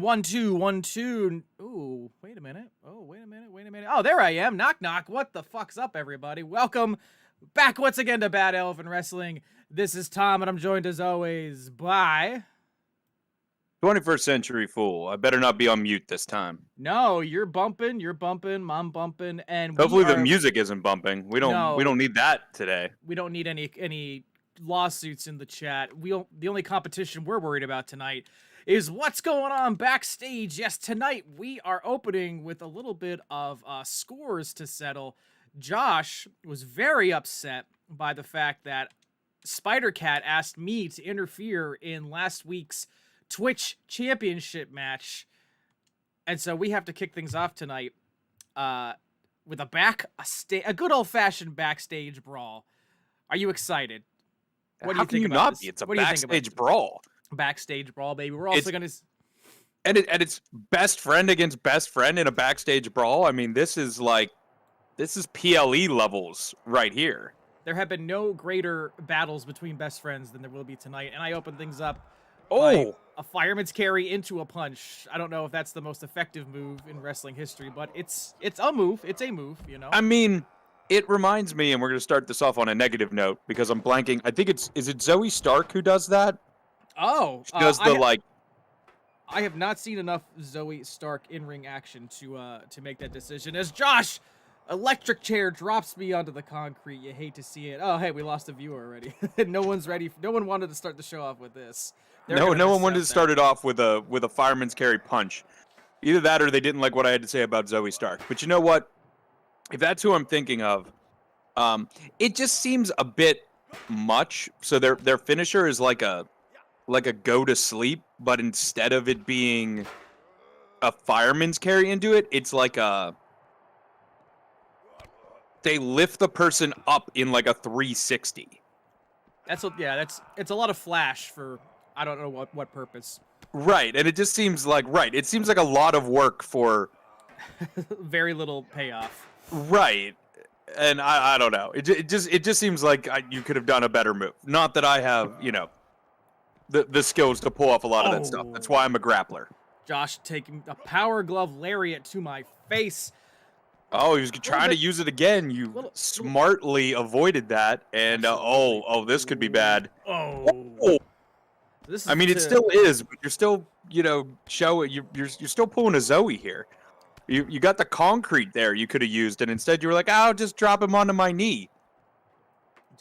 1 2 1 2. Ooh, wait a minute. Wait a minute. Oh, there I am. Knock knock. What the fuck's up, everybody? Welcome back once again to Bad Elephant Wrestling. This is Tom, and I'm joined as always by 21st Century Fool. I better not be on mute this time. No, you're bumping, I'm bumping, and hopefully the music isn't bumping. We don't need that today. We don't need any lawsuits in the chat. The only competition we're worried about tonight is what's going on backstage. Yes, tonight we are opening with a little bit of scores to settle. Josh was very upset by the fact that Spider Cat asked me to interfere in last week's Twitch championship match. And so we have to kick things off tonight with a good old-fashioned backstage brawl. Are you excited? What do you think about this? It's a backstage brawl. Backstage brawl, baby. We're also going to... And it's best friend against best friend in a backstage brawl. I mean, this is PLE levels right here. There have been no greater battles between best friends than there will be tonight. And I open things up by a fireman's carry into a punch. I don't know if that's the most effective move in wrestling history, but it's a move. It's a move, you know? I mean, it reminds me, and we're going to start this off on a negative note because I'm blanking. I think is it Zoe Stark who does that? Oh. She does I have not seen enough Zoe Stark in-ring action to make that decision. As Josh, electric chair, drops me onto the concrete. You hate to see it. Oh, hey, we lost a viewer already. No one's ready. No one wanted to start the show off with this. No one wanted to start it off with a fireman's carry punch. Either that or they didn't like what I had to say about Zoe Stark. But you know what? If that's who I'm thinking of, it just seems a bit much. So their finisher is like a go to sleep, but instead of it being a fireman's carry into it, it's like they lift the person up in like a 360. It's a lot of flash for I don't know what purpose. Right, and it just seems like it seems like a lot of work for very little payoff. Right. And I don't know. It just seems like you could have done a better move. Not that I have, the skills to pull off a lot of that stuff. That's why I'm a grappler. Josh taking a power glove lariat to my face. Oh, he was trying to use it again. You smartly avoided that, and this could be bad. This is it still is, but you're still, you're still pulling a Zoe here. You got the concrete there you could have used, and instead you were like, I'll just drop him onto my knee.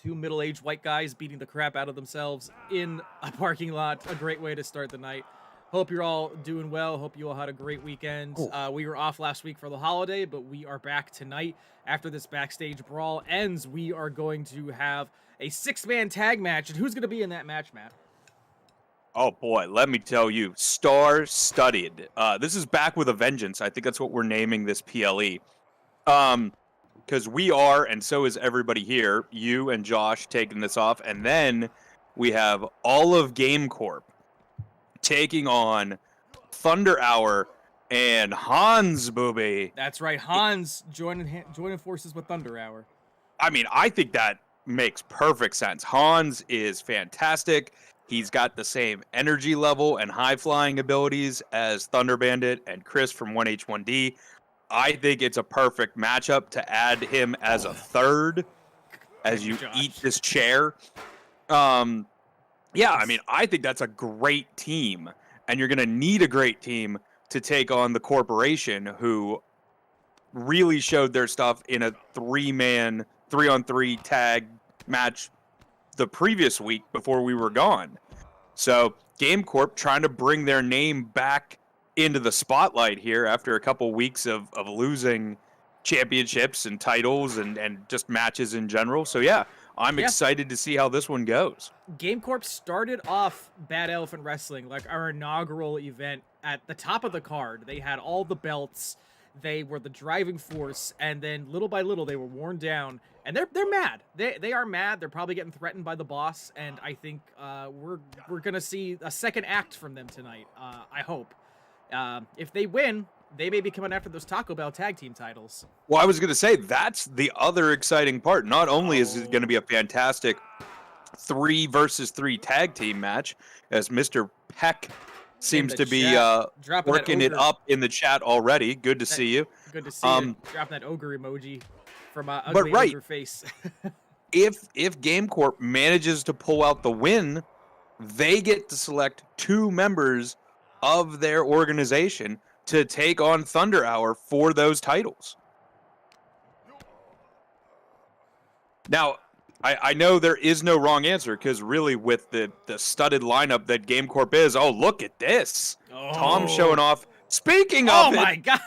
Two middle-aged white guys beating the crap out of themselves in a parking lot. A great way to start the night. Hope you're all doing well. Hope you all had a great weekend. We were off last week for the holiday, but we are back tonight. After this backstage brawl ends, we are going to have a 6-man tag match. And who's going to be in that match, Matt? Oh, boy, let me tell you. Star-studded. This is Back with a Vengeance. I think that's what we're naming this PLE. Because we are, and so is everybody here, you and Josh taking this off. And then we have all of Game Corp taking on Thunder Hour and Hans, booby. That's right, Hans joining forces with Thunder Hour. I mean, I think that makes perfect sense. Hans is fantastic. He's got the same energy level and high-flying abilities as Thunder Bandit and Chris from 1H1D. I think it's a perfect matchup to add him as a third as you eat this chair. Yeah, I mean, I think that's a great team, and you're going to need a great team to take on the Corporation, who really showed their stuff in a 3-man, 3-on-3 tag match the previous week before we were gone. So Game Corp trying to bring their name back into the spotlight here after a couple weeks of losing championships and titles and just matches in general. So yeah, I'm excited to see how this one goes. Game Corp started off Bad Elephant Wrestling, like our inaugural event, at the top of the card. They had all the belts. They were the driving force, and then little by little they were worn down, and they're mad. They are mad. They're probably getting threatened by the boss, and I think we're gonna see a second act from them tonight. I hope. If they win, they may be coming after those Taco Bell tag team titles. Well, I was going to say, that's the other exciting part. Not only is it going to be a fantastic 3-versus-3 tag team match, as Mr. Peck seems to be working it up in the chat already. Good to see you. Good to see you. Dropping that ogre emoji from ugly ogre face. if Game Corp manages to pull out the win, they get to select 2 members of their organization to take on Thunder Hour for those titles. Now, I know there is no wrong answer, because really with the studded lineup that Game Corp is, oh, look at this. Oh. Tom showing off. Speaking of my God.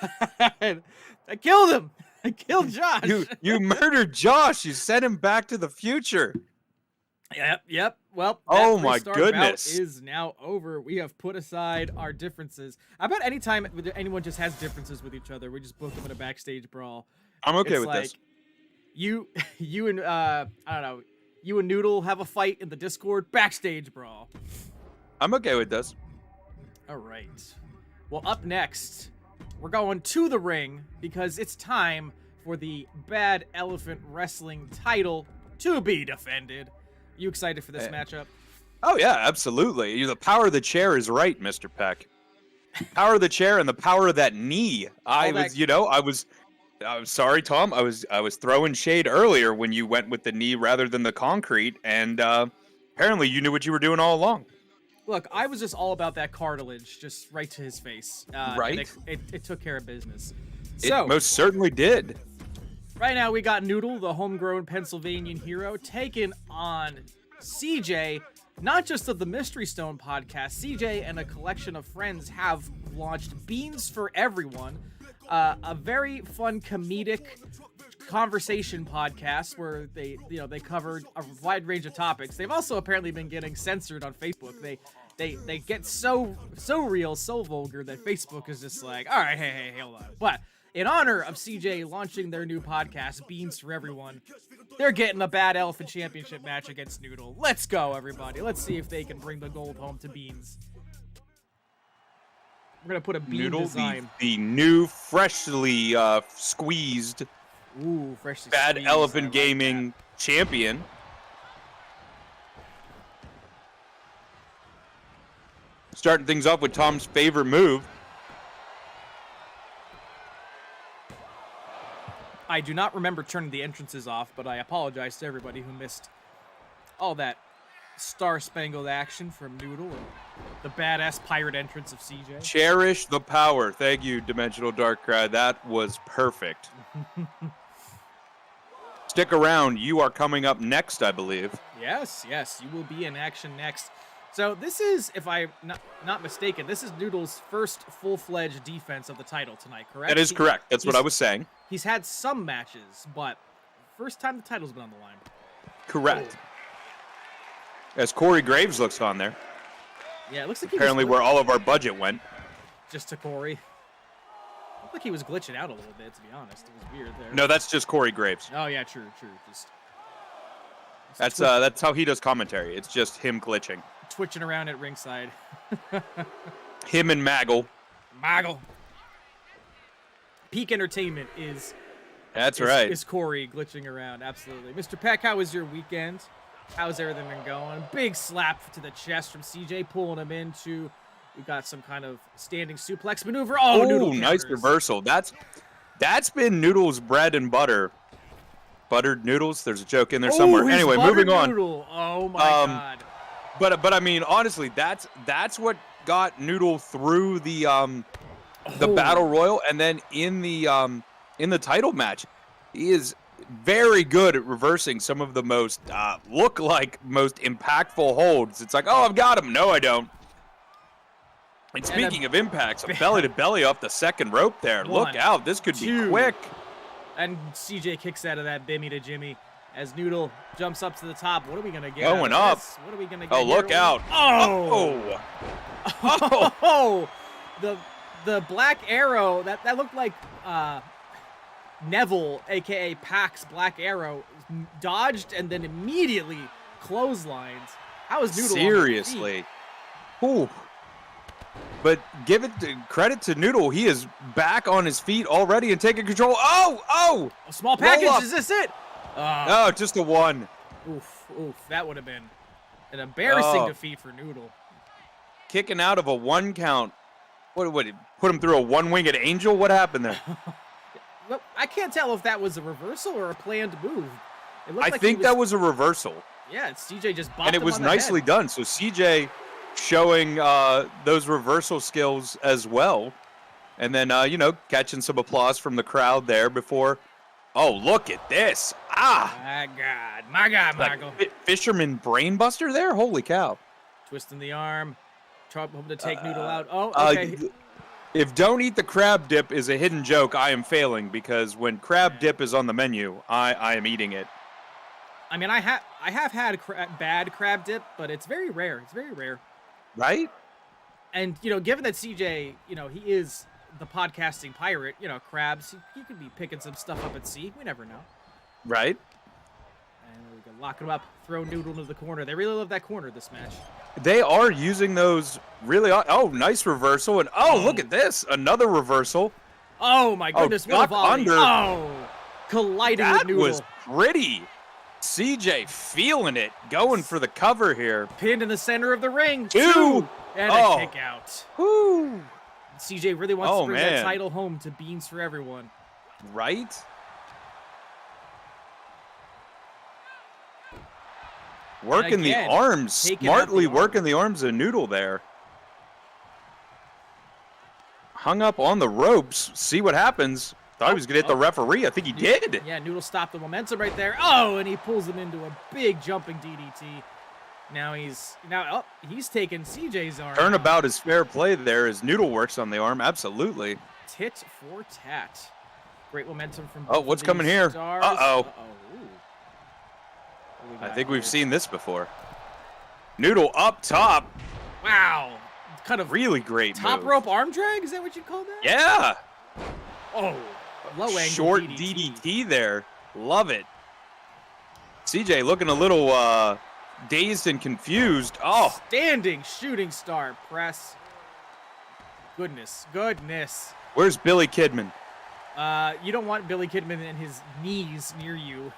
I killed him. I killed Josh. You murdered Josh. You sent him back to the future. Yep. Well, oh my goodness, is now over. We have put aside our differences. I bet anytime anyone just has differences with each other, we just book them in a backstage brawl. I'm okay with this. You and I don't know, you and Noodle have a fight in the Discord, backstage brawl. I'm okay with this. All right. Well, up next, we're going to the ring because it's time for the Bad Elephant Wrestling title to be defended. You excited for this matchup? Oh yeah, absolutely. The power of the chair is right, Mr. Peck. Power of the chair and the power of that knee. I'm sorry, Tom. I was throwing shade earlier when you went with the knee rather than the concrete, and apparently you knew what you were doing all along. Look, I was just all about that cartilage, just right to his face. Right. It took care of business. It most certainly did. Right now, we got Noodle, the homegrown Pennsylvanian hero, taking on CJ, not just of the Mystery Stone podcast. CJ and a collection of friends have launched Beans for Everyone, a very fun comedic conversation podcast where they covered a wide range of topics. They've also apparently been getting censored on Facebook. They get so real, so vulgar that Facebook is just like, all right, hey, hold on. But in honor of CJ launching their new podcast, Beans for Everyone, they're getting a Bad Elephant Championship match against Noodle. Let's go, everybody. Let's see if they can bring the gold home to Beans. We're going to put a bean Noodle, design. The new, freshly squeezed Bad Elephant Gaming champion. Starting things off with Tom's favorite move. I do not remember turning the entrances off, but I apologize to everybody who missed all that star-spangled action from Noodle and the badass pirate entrance of CJ. Cherish the power. Thank you, Dimensional Darkrai. That was perfect. Stick around. You are coming up next, I believe. Yes. You will be in action next. So this is, if I'm not mistaken, this is Noodle's first full-fledged defense of the title tonight, correct? That is correct. That's what I was saying. He's had some matches, but first time the title's been on the line. Correct. As Corey Graves looks on there. Yeah, it looks like apparently where all of our budget went. Just to Corey. Looked like he was glitching out a little bit, to be honest. It was weird there. No, that's just Corey Graves. Oh yeah, true. That's how he does commentary. It's just him glitching. Twitching around at ringside. Him and Maggle. Peak Entertainment is... That's right. Is Corey glitching around, absolutely. Mr. Peck, how was your weekend? How's everything been going? Big slap to the chest from CJ, pulling him into... We got some kind of standing suplex maneuver. Oh, Noodle nice reversal. That's been Noodle's bread and butter buttered noodles. There's a joke in there somewhere. His Anyway, buttered moving on. Noodle. Oh my god. But I mean, honestly, that's what got Noodle through the battle royal, and then in the title match, he is very good at reversing some of the most most impactful holds. It's like, oh, I've got him. No, I don't. And speaking of impacts, a belly to belly off the second rope there. Look out, this could be quick. And CJ kicks out of that Bimmy to Jimmy as Noodle jumps up to the top. What are we gonna get? Going up. What are we gonna get? Oh, look out! Oh! Oh! The black arrow that looked like Neville, aka Pac's black arrow, dodged and then immediately clotheslines. How is Noodle? Seriously. Ooh. But give it credit to Noodle. He is back on his feet already and taking control. Oh! A small package. Is this it? No, just a one. Oof. That would have been an embarrassing defeat for Noodle. Kicking out of a 1 count. What put him through a one-winged angel? What happened there? Well, I can't tell if that was a reversal or a planned move. I think that was a reversal. Yeah, CJ just bopped and it was him on nicely the head. done. So CJ showing those reversal skills as well. And then, catching some applause from the crowd there before. Oh, look at this. My God, Michael. Fisherman brainbuster there? Holy cow. Twisting the arm. Hoping to take Noodle out. Oh, okay. If don't eat the crab dip is a hidden joke, I am failing, because when crab dip is on the menu, I am eating it. I mean, I have had bad crab dip, but it's very rare. It's very rare. Right? And, given that CJ, he is the podcasting pirate, crabs, he could be picking some stuff up at sea. We never know. Right? And we can lock him up, throw Noodle into the corner. They really love that corner this match. They are using those really. Oh, nice reversal. And look at this. Another reversal. Oh, my goodness. What a volley. Colliding with Noodle. That was pretty. CJ feeling it, going for the cover here. Pinned in the center of the ring. Two. And a kick out. Woo. CJ really wants to bring that title home to Beans for Everyone. Right? Working the arms, smartly working the arms of Noodle there. Hung up on the ropes. See what happens. Thought he was going to hit the referee. I think he did. Yeah, Noodle stopped the momentum right there. Oh, and he pulls him into a big jumping DDT. Now he's taking CJ's arm. Turnabout is fair play there as Noodle works on the arm. Absolutely. Tit for tat. Great momentum from what's coming here? Stars. Uh-oh. I think we've seen this before. Noodle up top. Wow. Kind of really great top rope arm drag? Is that what you call that? Yeah. Oh, low angle short DDT there. Love it. CJ looking a little dazed and confused. Oh. Standing shooting star press. Goodness. Where's Billy Kidman? You don't want Billy Kidman and his knees near you.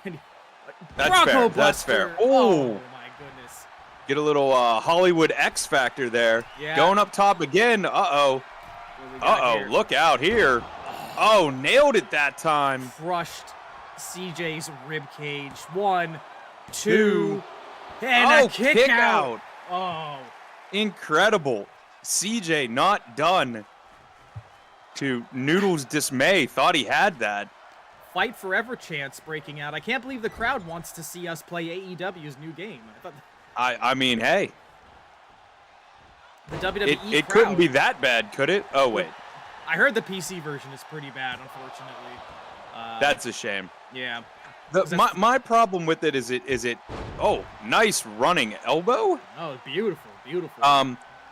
That's fair. Oh my goodness. Get a little Hollywood X Factor there. Yeah. Going up top again. Uh-oh. Look out here. Oh, nailed it that time. Crushed CJ's rib cage. 1, 2, and a kick out. Oh. Incredible. CJ not done. To Noodle's dismay, thought he had that. Fight Forever chants breaking out. I can't believe the crowd wants to see us play AEW's new game. I mean, hey. The WWE It crowd, couldn't be that bad, could it? Oh, wait. I heard the PC version is pretty bad, unfortunately. That's a shame. Yeah. My problem with it is nice running elbow. Oh, beautiful.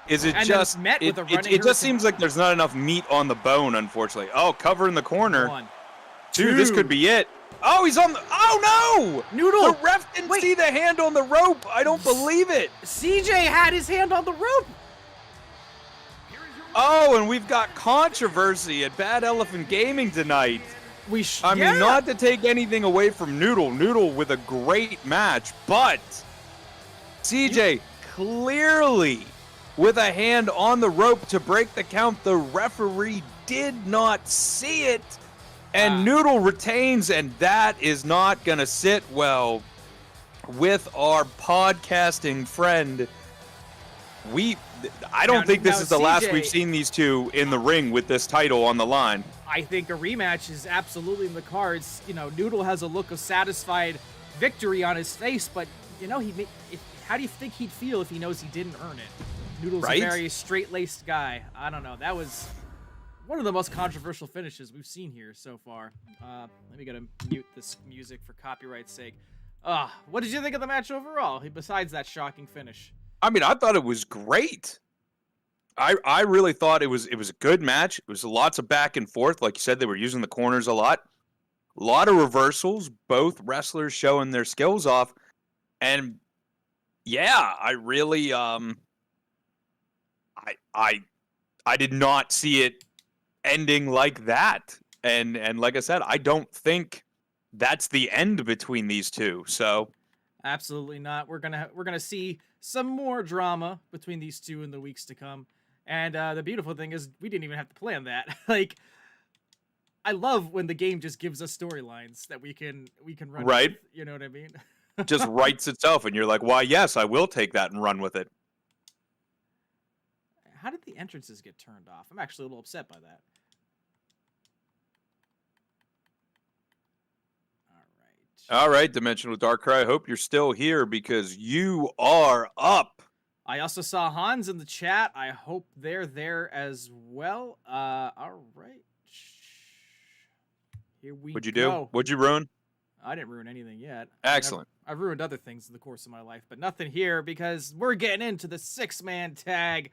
Is it and just met with a running it just seems like there's not enough meat on the bone, unfortunately. Oh, cover in the corner. 1, 2, this could be it. Oh, he's on the no! Noodle! The ref didn't see the hand on the rope. I don't believe it. CJ had his hand on the rope. Oh, and we've got controversy at Bad Elephant Gaming tonight. I mean, not to take anything away from Noodle with a great match, but CJ clearly with a hand on the rope to break the count. The referee did not see it. And Noodle retains, and that is not going to sit well with our podcasting friend. I don't think this is the last we've seen these two in the ring with this title on the line. I think a rematch is absolutely in the cards. You know, Noodle has a look of satisfied victory on his face, but, you know, how do you think he'd feel if he knows he didn't earn it? Noodle's a very straight-laced guy. I don't know. That was one of the most controversial finishes we've seen here so far. Let me mute this music for copyright's sake. What did you think of the match overall, besides that shocking finish? I mean, I thought it was great. I really thought it was a good match. It was lots of back and forth. Like you said, they were using the corners a lot. A lot of reversals, both wrestlers showing their skills off. And yeah, I really I did not see it ending like that. And like I said, I don't think that's the end between these two. So absolutely not. We're gonna see some more drama between these two in the weeks to come. And the beautiful thing is we didn't even have to plan that. Like, I love when the game just gives us storylines that we can run with, you know what I mean? Just writes itself, and you're like, why, yes, I will take that and run with it. How did the entrances get turned off? I'm actually a little upset by that. All right, Dimensional Darkrai, I hope you're still here because you are up. I also saw Hans in the chat. I hope they're there as well. All right. Here we go. What'd you do? What'd you ruin? I didn't ruin anything yet. Excellent. I've ruined other things in the course of my life, but nothing here because we're getting into the 6-man tag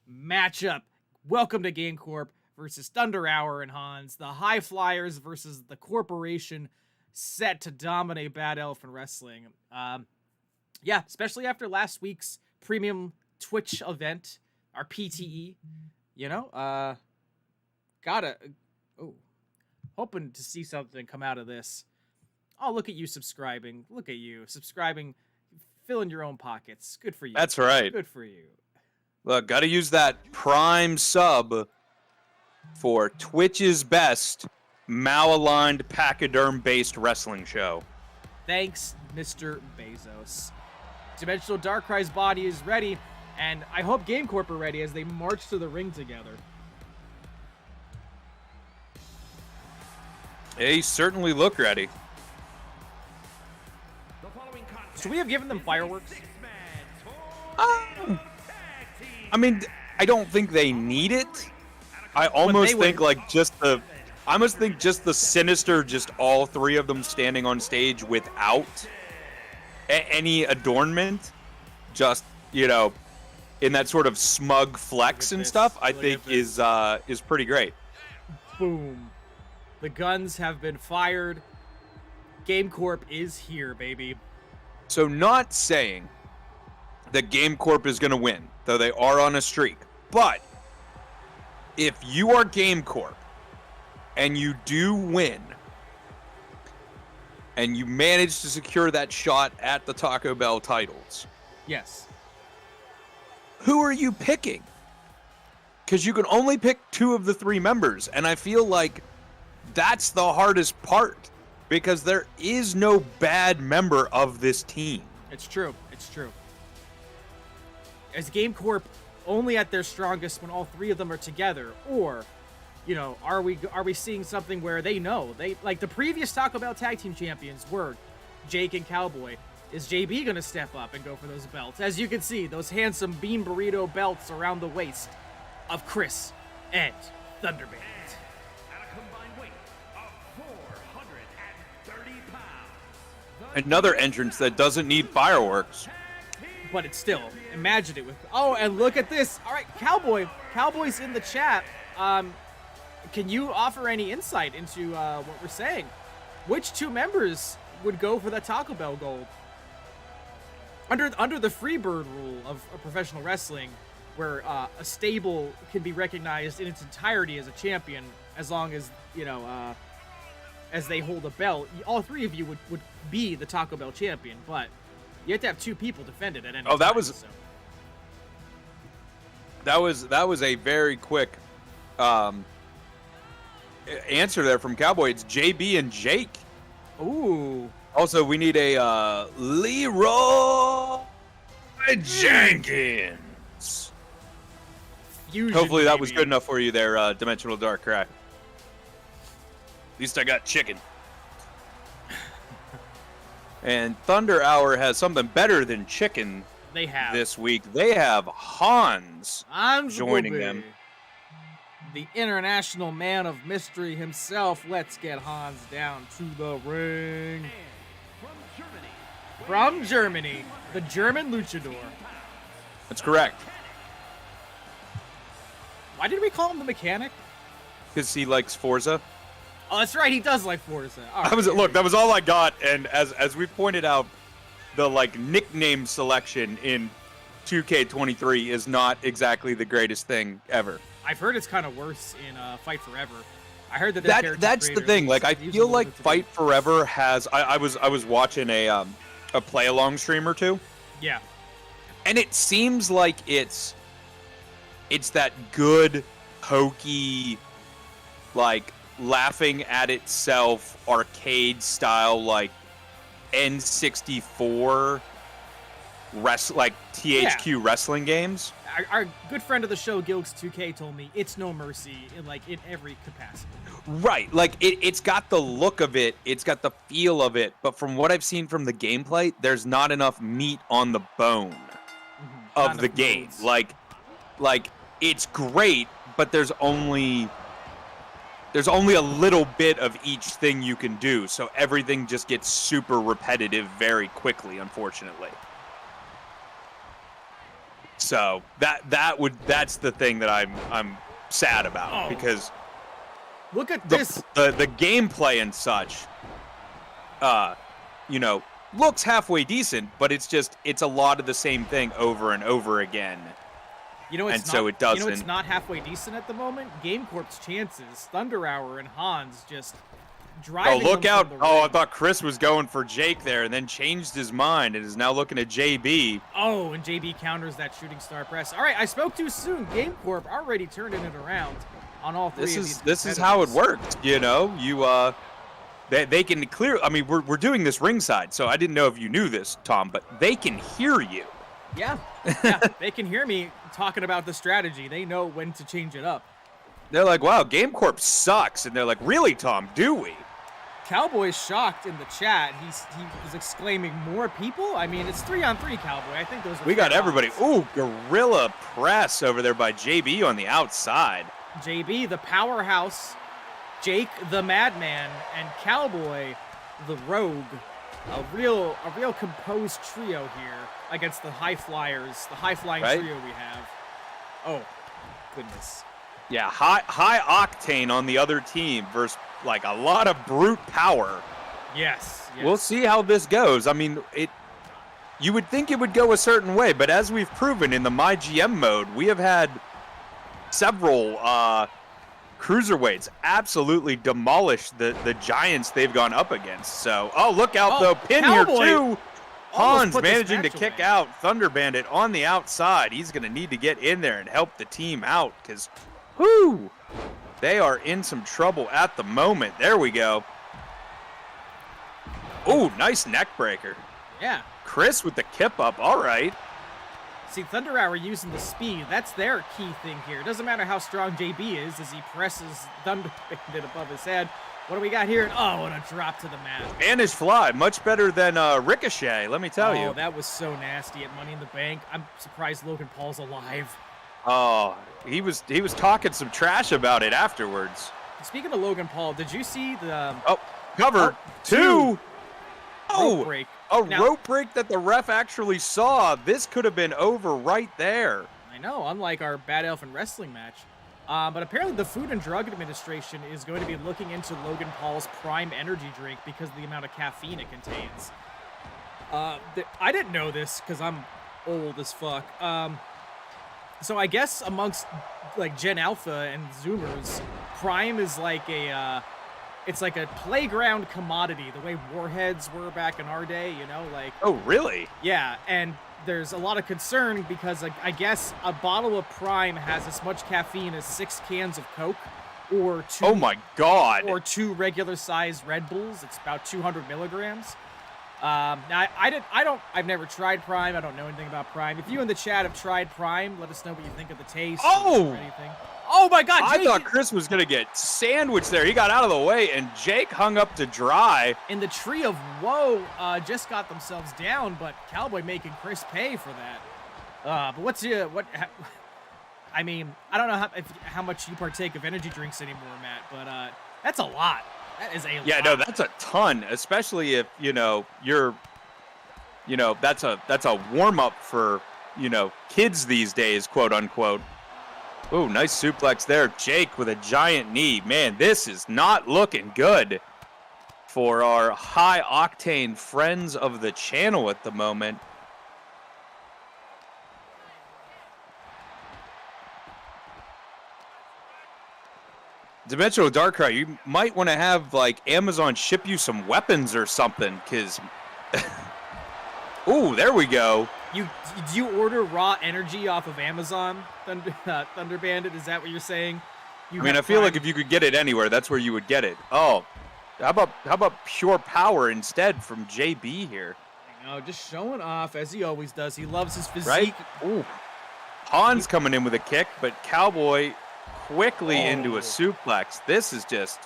matchup. Welcome to Game Corp versus Thunder Hour and Hans. The High Flyers versus the Corporation, set to dominate Bad Elephant Wrestling. Yeah, especially after last week's premium Twitch event, our PTE, you know, hoping to see something come out of this. Oh, look at you subscribing. Look at you subscribing, filling your own pockets. Good for you. That's right. Good for you. Look, got to use that Prime sub for Twitch's best malaligned pachyderm-based wrestling show. Thanks, Mr. Bezos. Dimensional Darkrai's body is ready, and I hope Game Corp are ready as they march to the ring together. They certainly look ready. Should we have given them fireworks? I mean, I don't think they need it. I almost think like just the sinister, just all three of them standing on stage without any adornment, just, you know, in that sort of smug flex and stuff, I think is pretty great. Boom. The guns have been fired. Game Corp is here, baby. So not saying that Game Corp is going to win, though they are on a streak. But if you are Game Corp and you do win and you manage to secure that shot at the Taco Bell titles. Yes. Who are you picking? Because you can only pick 2 of the 3 members. And I feel like that's the hardest part. Because there is no bad member of this team. It's true. It's true. Is Game Corp only at their strongest when all 3 of them are together? Or, you know, are we seeing something where they know? They, like the previous Taco Bell Tag Team Champions were Jake and Cowboy. Is JB going to step up and go for those belts? As you can see, those handsome bean burrito belts around the waist of Chris and Thunderbird. Another entrance that doesn't need fireworks. But it's still, imagine it with, oh, and look at this. All right, Cowboy's in the chat. Can you offer any insight into what we're saying? Which 2 members would go for the Taco Bell gold? Under the Freebird rule of professional wrestling, where a stable can be recognized in its entirety as a champion, as long as, you know, as they hold a belt, all 3 of you would be the Taco Bell champion, but you have to have 2 people defend it at any time. That was a very quick answer there from Cowboy. It's JB and Jake. Ooh. Also, we need a Leroy Jenkins. Fusion, Hopefully that baby. was good enough for you there, Dimensional Dark Crack. At least I got chicken. And Thunder Hour has something better than chicken They have. this week. They have Hans joining them. The international man of mystery himself. Let's get Hans down to the ring. From Germany, the German luchador. That's correct. Why did we call him the mechanic? Because he likes Forza. Oh, that's right. He does like Forza. All right. Look, that was all I got. And as we pointed out, the nickname selection in 2K23 is not exactly the greatest thing ever. I've heard it's kind of worse in Fight Forever. I heard that That's the thing. Like, I feel like Fight Forever has. I was watching a play along stream or two. Yeah. And it seems like it's that good, hokey, like laughing at itself arcade style, like N64 like THQ wrestling games. Our good friend of the show, Gilks2K, told me it's no mercy in every capacity. Right, like it's got the look of it, it's got the feel of it, but from what I've seen from the gameplay, there's not enough meat on the bone of the game. Like it's great, but there's only a little bit of each thing you can do, so everything just gets super repetitive very quickly, unfortunately. So that's the thing that I'm sad about, because look at this. The gameplay and such, looks halfway decent, but it's a lot of the same thing over and over again. So it doesn't. It's not halfway decent at the moment. Game Corp's chances, Thunder Hour and Hans just driving. Oh, look them out! from the Oh, I ring. thought Chris was going for Jake there, and then changed his mind and is now looking at JB. Oh, and JB counters that shooting star press. All right, I spoke too soon. Game Corp already turning it around on all three. This is how it works. You they can clear. I mean, we're doing this ringside, so I didn't know if you knew this, Tom, but they can hear you. Yeah, they can hear me talking about the strategy. They know when to change it up. They're like, wow, Game Corp sucks. And they're like, really, Tom, do we? Cowboy's shocked in the chat. He was exclaiming, more people? I mean, it's 3-on-3, Cowboy. I think those are We got everybody. odds. Ooh, gorilla press over there by JB on the outside. JB, the powerhouse, Jake, the madman, and Cowboy, the rogue. A real composed trio here against the high flyers, the high-flying Right? trio we have. Oh, goodness. Yeah, high octane on the other team versus like a lot of brute power. Yes. We'll see how this goes. I mean, you would think it would go a certain way, but as we've proven in the MyGM mode, we have had several cruiserweights absolutely demolish the giants they've gone up against. So, look out though, pin Cowboy here too. Hans put this managing to match kick away. out Thunder Bandit on the outside. He's going to need to get in there and help the team out because, they are in some trouble at the moment. There we go. Oh, nice neck breaker. Yeah. Chris with the kip up. All right. See, Thunder Hour using the speed, that's their key thing here. It doesn't matter how strong JB is as he presses Thunder Bandit above his head. What do we got here? Oh, and a drop to the mat. Spanish Fly, much better than Ricochet, let me tell you. Oh, that was so nasty at Money in the Bank. I'm surprised Logan Paul's alive. Oh, he was talking some trash about it afterwards. Speaking of Logan Paul, did you see the Cover two. rope break? Rope break that the ref actually saw. This could have been over right there. I know, unlike our Bad Elephant Wrestling match. But apparently the Food and Drug Administration is going to be looking into Logan Paul's Prime Energy drink because of the amount of caffeine it contains. I didn't know this because I'm old as fuck. So I guess amongst like Gen Alpha and Zoomers, Prime is like it's like a playground commodity, the way Warheads were back in our day, like. Oh, really? Yeah, and there's a lot of concern because I guess a bottle of Prime has as much caffeine as 6 cans of Coke or two. Oh my God. Or 2 regular-sized Red Bulls. It's about 200 milligrams. Now I've never tried Prime. I don't know anything about Prime. If you in the chat have tried Prime, let us know what you think of the taste. Or anything. Oh my God! I thought Chris was gonna get sandwiched there. He got out of the way, and Jake hung up to dry. And the Tree of Woe just got themselves down, but Cowboy making Chris pay for that. But I mean, I don't know how much you partake of energy drinks anymore, Matt, but that's a lot. That is a lot. Yeah, no, that's a ton, especially if, that's a warm-up for, kids these days, quote unquote. Oh, nice suplex there. Jake with a giant knee. Man, this is not looking good for our high-octane friends of the channel at the moment. Dimensional Darkrai, you might want to have, like, Amazon ship you some weapons or something, because... Ooh, there we go. Do you order raw energy off of Amazon, Thunder Bandit? Is that what you're saying? I feel like if you could get it anywhere, that's where you would get it. Oh, how about pure power instead from JB here? Just showing off as he always does. He loves his physique. Right? Ooh. Han's coming in with a kick, but Cowboy quickly into a suplex. This is just...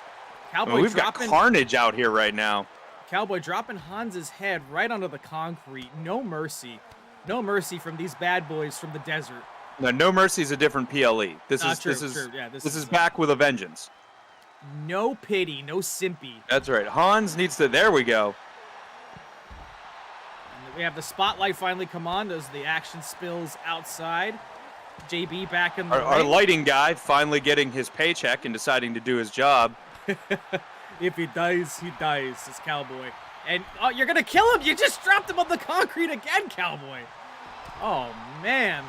we've got carnage out here right now. Cowboy dropping Hans's head right onto the concrete. No mercy. No mercy from these bad boys from the desert. No mercy is a different PLE. This is back with a vengeance. No pity, no simpy. That's right. Hans needs to... There we go. And we have the spotlight finally come on as the action spills outside. JB back in the our lighting guy finally getting his paycheck and deciding to do his job. If he dies, he dies, says Cowboy. And, you're going to kill him! You just dropped him on the concrete again, Cowboy! Oh, man.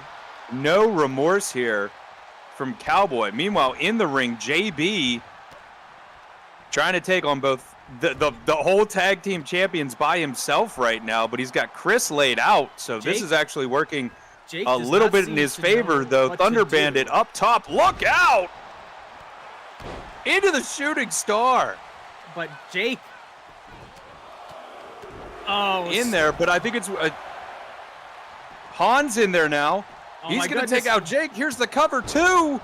No remorse here from Cowboy. Meanwhile, in the ring, JB trying to take on both the whole tag team champions by himself right now, but he's got Chris laid out, so this is actually working a little bit in his favor, though. Thunder Bandit up top. Look out! Into the shooting star. But Jake... in there, but I think it's... Han's in there now. He's going to take out Jake. Here's the cover, too.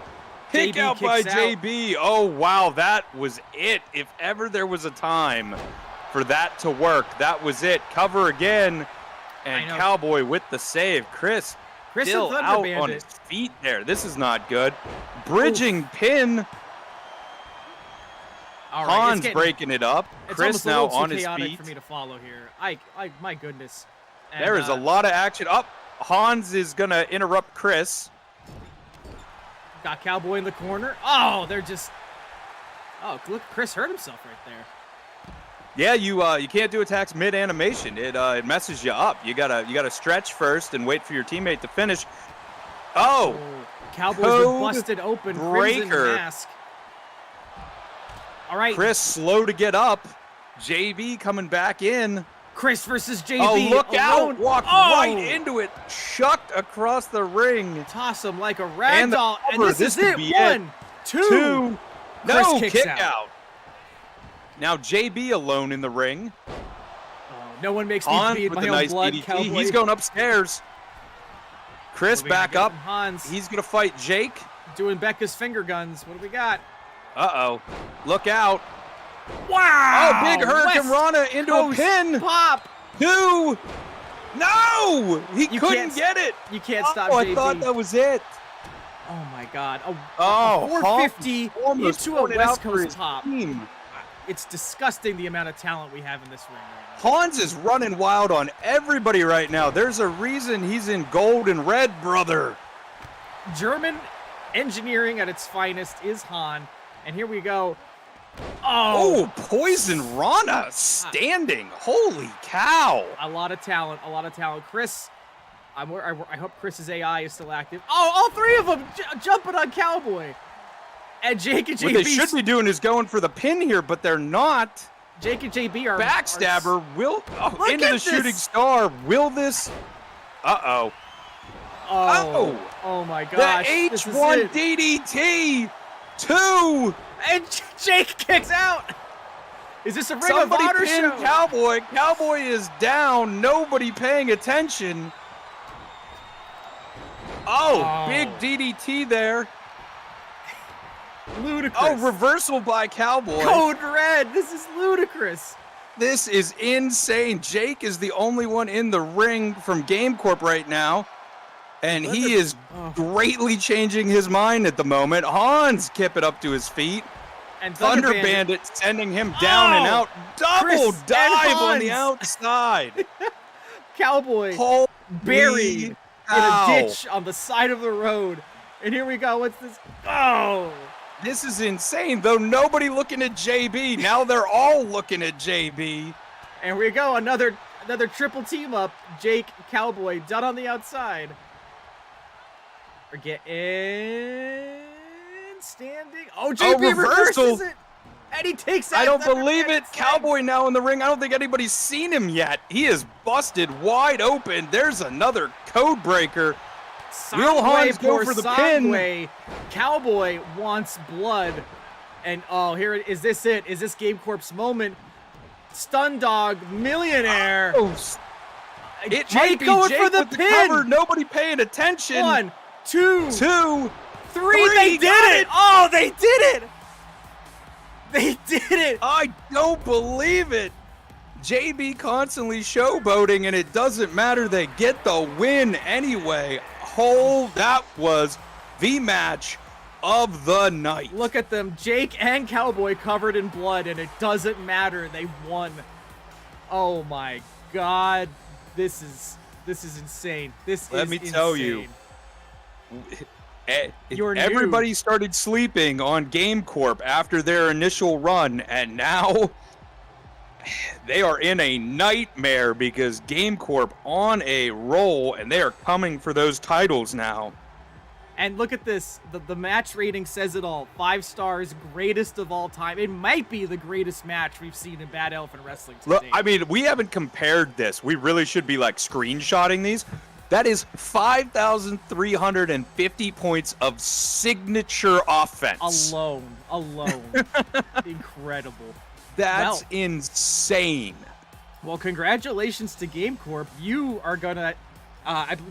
Kick out by JB. Oh, wow, that was it. If ever there was a time for that to work, that was it. Cover again, and Cowboy with the save. Chris still out on his feet there. This is not good. Bridging pin. All right, Han's breaking it up. Chris now on his feet. For me to follow here. My goodness. And, there is a lot of action. Up. Hans is going to interrupt Chris. Got Cowboy in the corner. Oh, they're just... Oh, look, Chris hurt himself right there. Yeah, you can't do attacks mid-animation. It messes you up. You gotta stretch first and wait for your teammate to finish. Oh! Cowboy's been busted open. Crimson Mask. All right. Chris slow to get up. JB coming back in. Chris versus JB. Oh, look out. Walked right into it. Chucked across the ring. Toss him like a rag doll. And this is it. 1, 2. No, kick out. Now JB alone in the ring. Oh, no one makes me bleed my own blood, Cowboy. He's going upstairs. Chris back up. He's going to fight Jake. Doing Becca's finger guns. What do we got? Uh-oh. Look out. Wow! Oh, big Hurricane Rana into a pin. Pop. 2. No! He couldn't get it. You can't stop JB. I thought that was it. Oh, my God. A 450 into a West Coast pop. It's disgusting the amount of talent we have in this ring right now. Hans is running wild on everybody right now. There's a reason he's in gold and red, brother. German engineering at its finest is Han. And here we go. Oh, Poison Rana standing. Holy cow. A lot of talent. Chris, I hope Chris's AI is still active. Oh, all 3 of them jumping on Cowboy. And Jake and JB. What they should be doing is going for the pin here, but they're not. Jake and JB are... Backstabber will... Oh, into the shooting star. Will this... Uh-oh. Oh my gosh. The H1 DDT. 2. And Jake kicks out. Is this a Ring of Somebody Honor pinned show? Cowboy. Cowboy is down. Nobody paying attention. Oh, big DDT there. Ludicrous. Oh, reversal by Cowboy. Code Red. This is ludicrous. This is insane. Jake is the only one in the ring from Game Corp right now. And he is greatly changing his mind at the moment. Hans kept it up to his feet. And Thunder Bandit sending him down and out. Double dive on the outside. Cowboy Holy buried in cow. a ditch on the side of the road. And here we go. What's this? Oh. This is insane, though. Nobody looking at JB. Now they're all looking at JB. And we go. Another triple team up. Jake, Cowboy, done on the outside. Or get in. Standing. Oh, JB reverses it. And he takes that. I don't believe it. Cowboy now in the ring. I don't think anybody's seen him yet. He is busted wide open. There's another code breaker. Will Hans go for the pin? Cowboy wants blood. And oh, here it is. This it? Is this Game Corp's moment? Stun Dog Millionaire. Oh, it Jake might be going Jake for the with pin. The cover. Nobody paying attention. 1, 2, 3. They did it. Oh, they did it. They did it. I don't believe it. JB constantly showboating, and it doesn't matter. They get the win anyway. That was the match of the night. Look at them. Jake and Cowboy covered in blood, and it doesn't matter. They won. Oh my God. This is insane. Let me tell you. Everybody started sleeping on Game Corp after their initial run, and now they are in a nightmare because Game Corp on a roll, and they are coming for those titles now. And look at this. The match rating says it all. 5 stars, greatest of all time. It might be the greatest match we've seen in Bad Elephant Wrestling today. Look, I mean, we haven't compared this. We really should be like screenshotting these. That is 5,350 points of signature offense. Alone. Incredible. That's insane. Well, congratulations to Game Corp. You are gonna,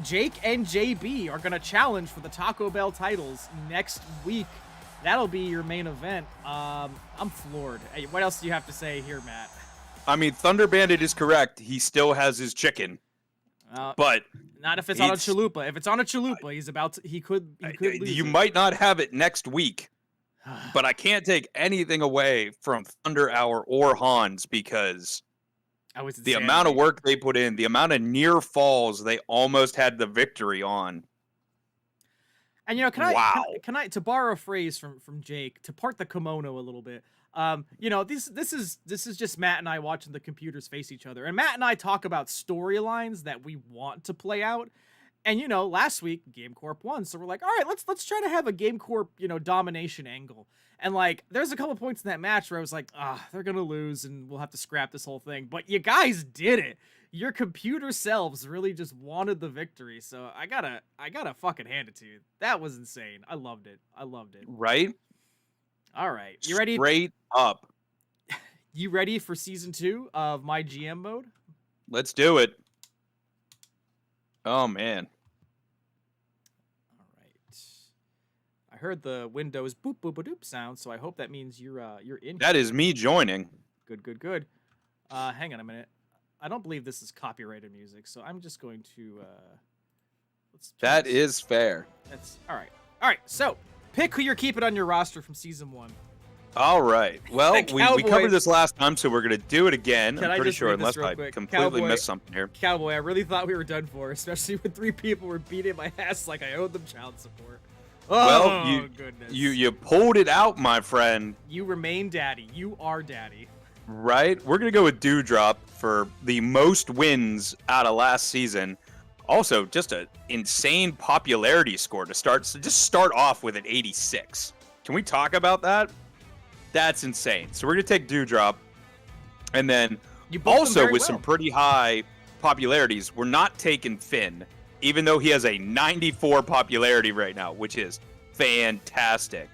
Jake and JB are gonna challenge for the Taco Bell titles next week. That'll be your main event. I'm floored. Hey, what else do you have to say here, Matt? I mean, Thunder Bandit is correct. He still has his chicken. But not if it's on a chalupa. If it's on a chalupa, he could lose. You might not have it next week. But I can't take anything away from Thunder Hour or Hans because the amount of work they put in, the amount of near falls they almost had the victory on. And can I to borrow a phrase from Jake, to part the kimono a little bit. This is just Matt and I watching the computers face each other. And Matt and I talk about storylines that we want to play out. And last week Game Corp won, so we're like, all right, let's try to have a Game Corp, domination angle. And like, there's a couple points in that match where I was like, they're gonna lose, and we'll have to scrap this whole thing. But you guys did it. Your computer selves really just wanted the victory. So I gotta fucking hand it to you. That was insane. I loved it. Right? All right, you ready? Straight up. You ready for season 2 of MyGM mode? Let's do it. Oh man. All right. I heard the Windows boop boop a doop sound, so I hope that means you're in. That is me joining. Good. Hang on a minute. I don't believe this is copyrighted music, so I'm just going to That is fair. That's all right. All right. So, pick who you're keeping on your roster from season 1. All right. Well, we covered this last time, so we're going to do it again. I'm pretty sure, unless I completely missed something here. Cowboy, I really thought we were done for, especially when 3 people were beating my ass like I owed them child support. Oh, goodness. You pulled it out, my friend. You remain daddy. You are daddy. Right? We're going to go with Dewdrop for the most wins out of last season. Also, just an insane popularity score to start. So just start off with an 86. Can we talk about that? That's insane. So we're going to take Dewdrop. And then also with some pretty high popularities, we're not taking Finn, even though he has a 94 popularity right now, which is fantastic.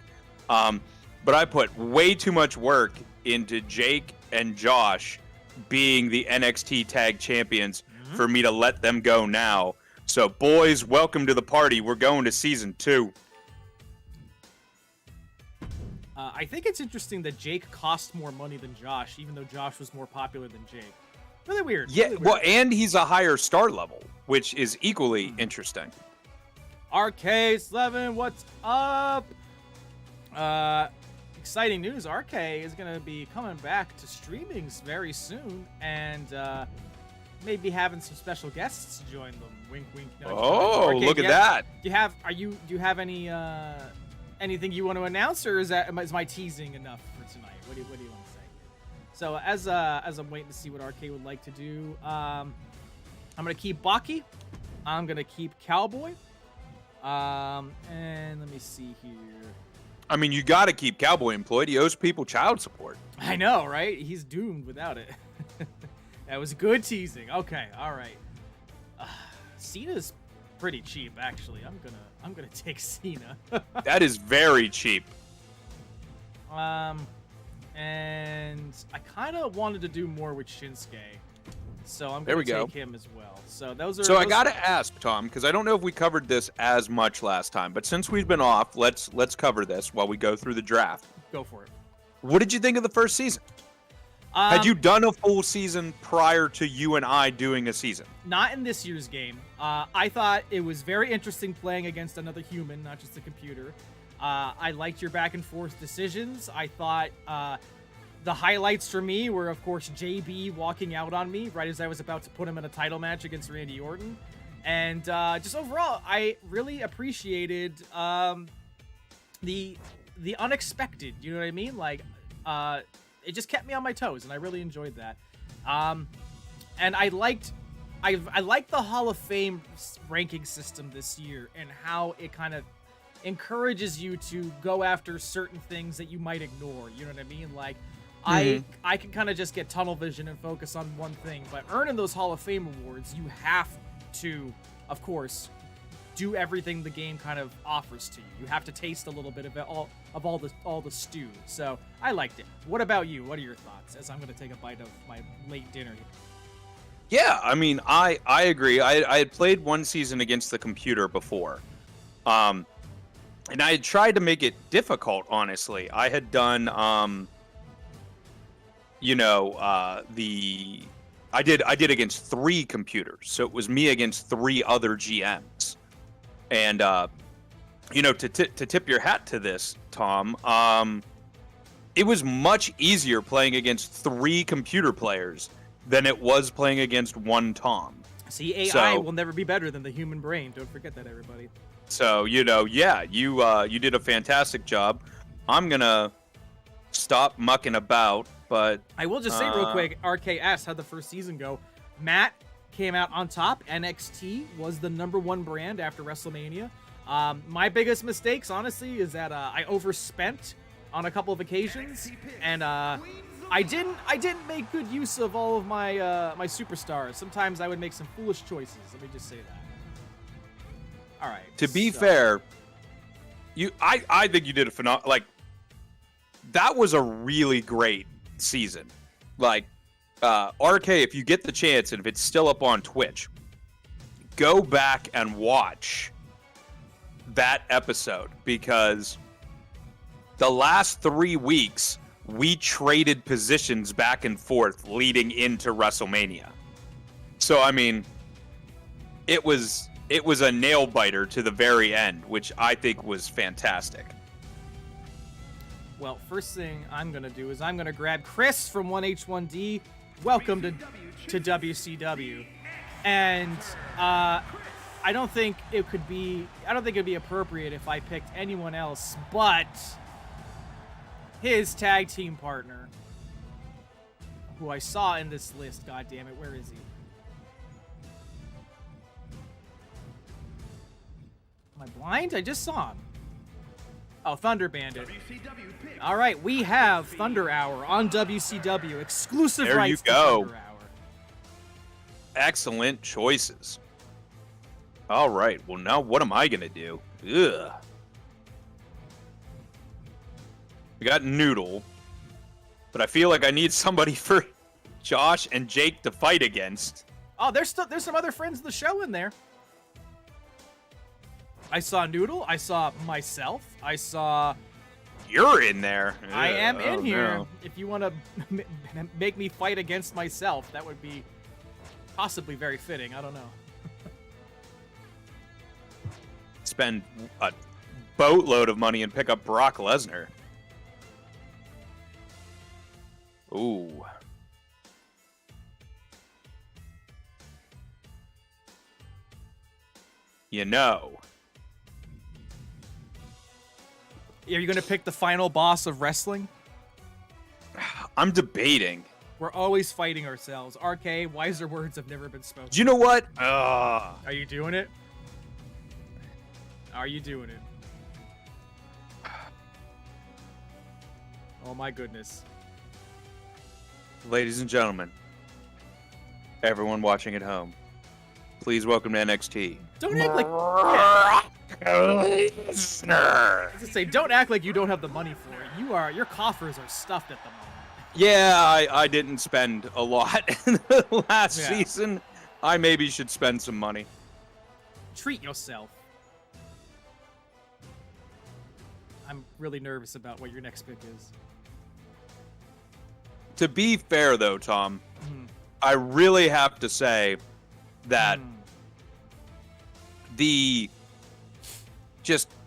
but I put way too much work into Jake and Josh being the NXT Tag Champions for me to let them go now. So, boys, welcome to the party. We're going to season 2. I think it's interesting that Jake cost more money than Josh, even though Josh was more popular than Jake. Really weird. Yeah, really weird. well, and he's a higher star level, which is equally interesting. RK7, what's up? Exciting news. RK is going to be coming back to streamings very soon, and maybe having some special guests join them. Wink, wink. Nudge, Oh, nudge. RK, look at that. Do you have any anything you want to announce, or is my teasing enough for tonight? What do you want to say? So as I'm waiting to see what RK would like to do, I'm gonna keep Baki. I'm gonna keep Cowboy. And let me see here. I mean, you got to keep Cowboy employed. He owes people child support. I know, right? He's doomed without it. That was good teasing. Okay, all right. Cena's pretty cheap, actually. I'm gonna take Cena. That is very cheap. And I kind of wanted to do more with Shinsuke, so I'm gonna take him as well. So those are. So I gotta ask, Tom, because I don't know if we covered this as much last time, but since we've been off, let's cover this while we go through the draft. Go for it. What did you think of the first season? Had you done a full season prior to you and I doing a season? Not in this year's game. I thought it was very interesting playing against another human, not just a computer. I liked your back and forth decisions. I thought the highlights for me were, of course, JB walking out on me right as I was about to put him in a title match against Randy Orton. And just overall, I really appreciated the unexpected. You know what I mean? Like, it just kept me on my toes, and I really enjoyed that. And I liked the Hall of Fame ranking system this year and how it kind of encourages you to go after certain things that you might ignore. You know what I mean? Like, I can kind of just get tunnel vision and focus on one thing, but earning those Hall of Fame awards, you have to, of course, do everything the game kind of offers to you. You have to taste a little bit of it, all the stew. So I liked it. What about you? What are your thoughts? As I'm going to take a bite of my late dinner here. Yeah, I mean, I agree. I had played one season against the computer before, and I had tried to make it difficult. Honestly, I had done, I did against 3 computers, so it was me against 3 other GMs. And, to tip your hat to this, Tom, it was much easier playing against 3 computer players than it was playing against 1 Tom. See, AI will never be better than the human brain. Don't forget that, everybody. So, you did a fantastic job. I'm going to stop mucking about, but... I will just say real quick, RKS, how'd the first season go? Matt came out on top. NXT was the #1 brand after WrestleMania. My biggest mistakes, honestly, is that I overspent on a couple of occasions, and I didn't make good use of all of my my superstars. Sometimes I would make some foolish choices. Let me just say that. All right. To be fair, I think you did a phenomenal. Like, that was a really great season. Like, RK, if you get the chance, and if it's still up on Twitch, go back and watch that episode, because the last 3 weeks we traded positions back and forth leading into WrestleMania. So, I mean, it was a nail biter to the very end, which I think was fantastic. Well, first thing I'm going to do is I'm going to grab Chris from 1H1D. Welcome to WCW. And I don't think it'd be appropriate if I picked anyone else but his tag team partner, who I saw in this list. God damn it, where is he? Am I blind? I just saw him. Oh, Thunder Bandit. All right, we have Thunder Hour on WCW. Exclusive rights to Thunder Hour. Excellent choices. All right, well, now what am I going to do? Ugh. We got Noodle. But I feel like I need somebody for Josh and Jake to fight against. Oh, there's some other friends of the show in there. I saw Noodle. I saw myself. I saw... You're in there. I am in here. No. If you want to make me fight against myself, that would be possibly very fitting. I don't know. Spend a boatload of money and pick up Brock Lesnar. Ooh. You know. Are you going to pick the final boss of wrestling? I'm debating. We're always fighting ourselves. RK, wiser words have never been spoken. Do you know what? Are you doing it? Are you doing it? Oh my goodness. Ladies and gentlemen, everyone watching at home, please welcome to NXT. Don't act like... Yeah. I was gonna say, don't act like you don't have the money for it. Your coffers are stuffed at the moment. Yeah, I didn't spend a lot in the last season. I maybe should spend some money. Treat yourself. I'm really nervous about what your next pick is. To be fair, though, Tom, I really have to say that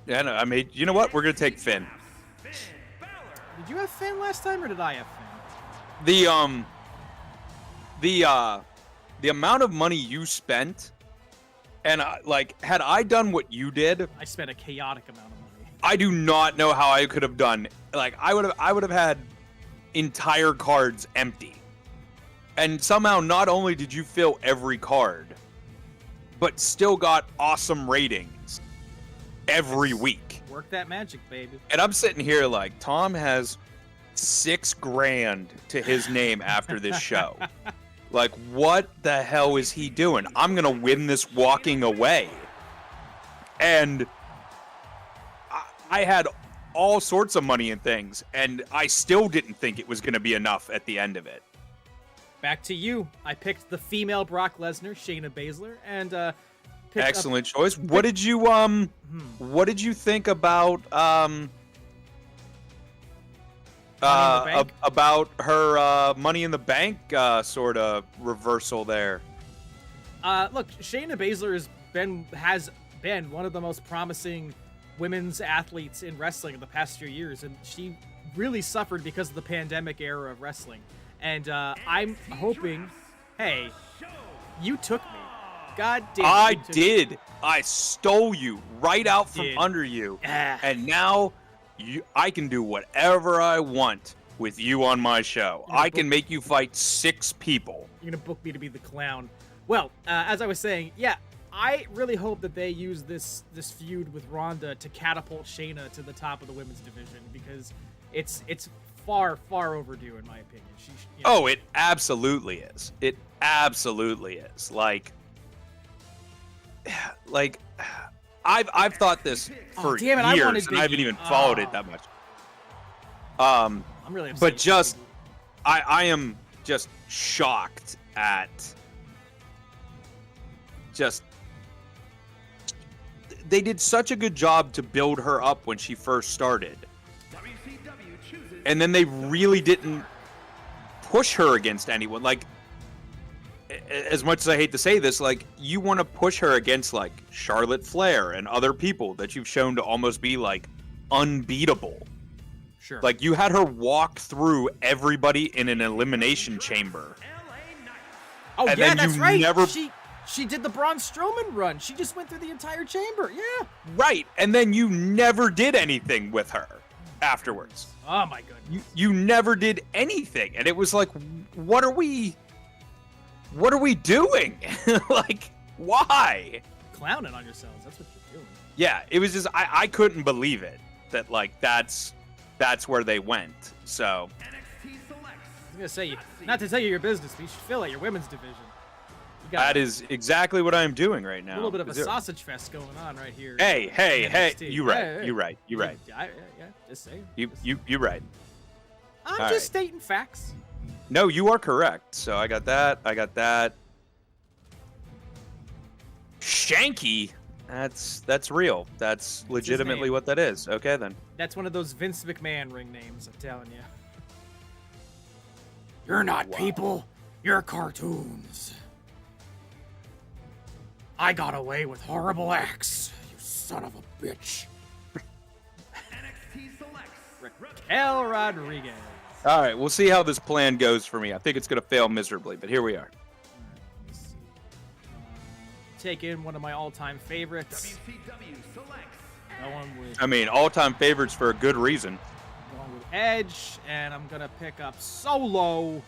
I mean, you know what? We're going to take Finn. Did you have Finn last time, or did I have Finn? The amount of money you spent, and like, had I done what you did, I spent a chaotic amount of money. I do not know how I could have done. Like, I would have had entire cards empty, and somehow not only did you fill every card, but still got awesome ratings every week. Work that magic, baby. And I'm sitting here like, Tom has $6,000 to his name after this show. Like, what the hell is he doing? I'm gonna win this walking away. And I had all sorts of money and things, and I still didn't think it was gonna be enough at the end of it. Back to you. I picked the female Brock Lesnar, Shayna Baszler, and excellent choice. What did you think about about her Money in the Bank sort of reversal there? Look, Shayna Baszler has been one of the most promising women's athletes in wrestling in the past few years, and she really suffered because of the pandemic era of wrestling. And I'm hoping, hey, you took me. God damn it. I did. I stole you right out from under you. Ah. And now I can do whatever I want with you on my show. I can make you fight 6 people. You're going to book me to be the clown. Well, as I was saying, yeah, I really hope that they use this feud with Ronda to catapult Shayna to the top of the women's division, because it's far, far overdue in my opinion. Oh, it absolutely is. It absolutely is. Like I've thought this for years, and I haven't even followed it that much. I'm really upset. But just I am just shocked at just they did such a good job to build her up when she first started. And then they really didn't push her against anyone. Like, as much as I hate to say this, like, you want to push her against, like, Charlotte Flair and other people that you've shown to almost be, like, unbeatable. Sure. Like, you had her walk through everybody in an elimination chamber. Oh, and yeah, then that's you right. Never... She did the Braun Strowman run. She just went through the entire chamber. Yeah. Right. And then you never did anything with her afterwards. Oh, my goodness. You never did anything. And it was like, what are we doing? Like, why? Clowning on yourselves. That's what you're doing. Yeah, it was just, I couldn't believe it. That, like, that's where they went. So. I was going to say, not to tell you your business, but you should fill out your women's division. That is exactly what I'm doing right now. A little bit of a sausage fest going on right here. Hey! You right. Hey. You right. Yeah, just saying. You right. I'm All just right. stating facts. No, you are correct. So I got that. Shanky. That's real. That's legitimately name. what that is. Okay then. That's one of those Vince McMahon ring names, I'm telling you. You're not people. You're cartoons. I got away with horrible acts, you son of a bitch. NXT selects Raquel Rodriguez. All right, we'll see how this plan goes for me. I think it's going to fail miserably, but here we are. Let me see. Take in one of my all-time favorites. WCW selects Going with, I mean, all-time favorites for a good reason. going with Edge, and I'm gonna pick up Solo.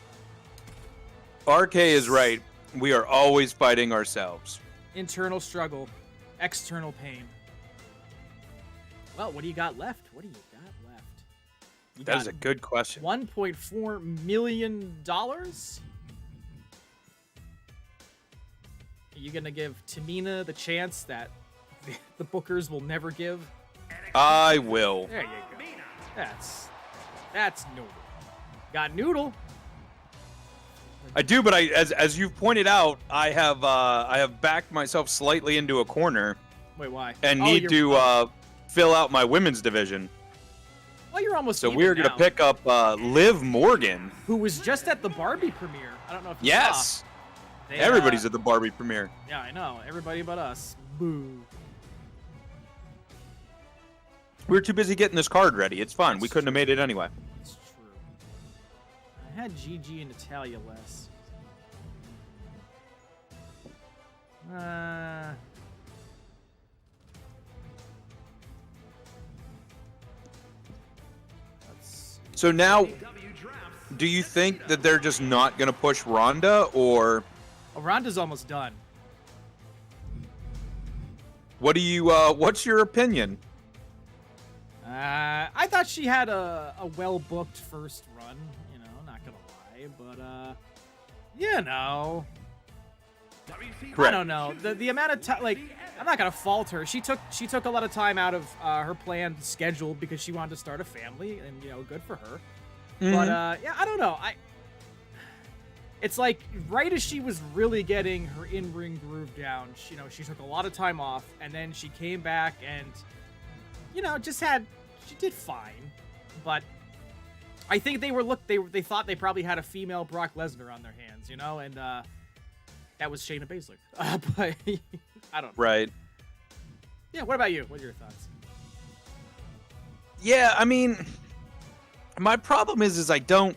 RK is right. We are always fighting ourselves. Internal struggle, external pain. Well, what do you got left? What do you got left? You That got is a good question. $1.4 million? Are you going to give Tamina the chance that the bookers will never give? I will. There you go. That's Noodle. Got Noodle. I do, but as you've pointed out, I have backed myself slightly into a corner Wait, why? and Oh, need you're- to fill out my women's division. Well, you're almost So even we're gonna now. pick up Liv Morgan. Who was just at the Barbie premiere. I don't know if you Yes, saw. They, everybody's at the Barbie premiere. Yeah, I know. Everybody but us. Boo. We were too busy getting this card ready. It's fine. We That's couldn't have made it anyway. It's true. I had Gigi and Natalia less. Let's see. So now, W drafts do you think that they're just not gonna push Ronda, or Oh, Ronda's almost done. what do you? What's your opinion? I thought she had a well-booked first run, you know, not gonna lie, but you know, WCW Correct. I don't know. The amount of time, like, I'm not gonna fault her. She took a lot of time out of her planned schedule because she wanted to start a family, and you know, good for her. But yeah, I don't know. It's like right as she was really getting her in-ring groove down, she took a lot of time off, and then she came back and, you know, she did fine. But I think they thought they probably had a female Brock Lesnar on their hands, you know, and that was Shayna Baszler. But I don't know. Right. Yeah, what about you? What are your thoughts? Yeah, I mean, my problem is I don't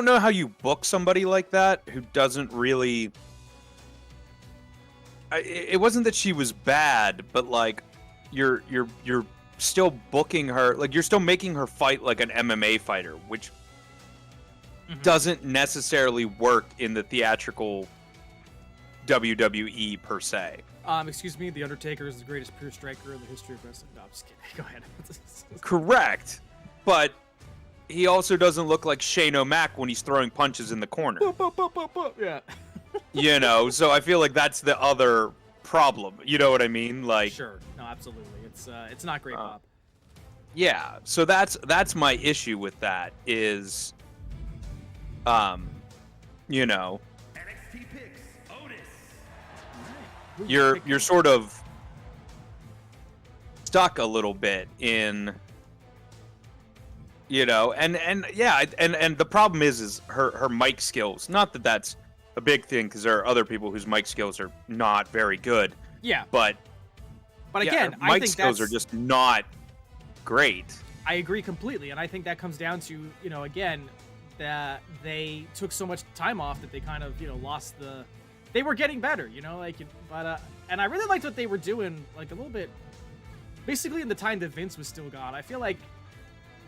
know how you book somebody like that who doesn't really. It wasn't that she was bad, but like, you're still booking her, like you're still making her fight like an MMA fighter, which doesn't necessarily work in the theatrical WWE per se. Excuse me, The Undertaker is the greatest pure striker in the history of wrestling. No, I'm just kidding. Go ahead. Correct, but he also doesn't look like Shane O'Mac when he's throwing punches in the corner. Yeah. You know, so I feel like that's the other problem. You know what I mean? Like, Sure. No, absolutely. It's not great, Bob. yeah. So that's my issue with that is, you know, NXT picks Otis. Who you're picking? sort of stuck a little bit in, you know, and yeah, and the problem is her mic skills. Not that that's a big thing, because there are other people whose mic skills are not very good. Yeah, But but yeah, again, her I mic think skills that's, are just not great. I agree completely, and I think that comes down to, you know, again, that they took so much time off that they kind of, you know, lost the. They were getting better, you know, like, but and I really liked what they were doing, like a little bit, basically in the time that Vince was still gone. I feel like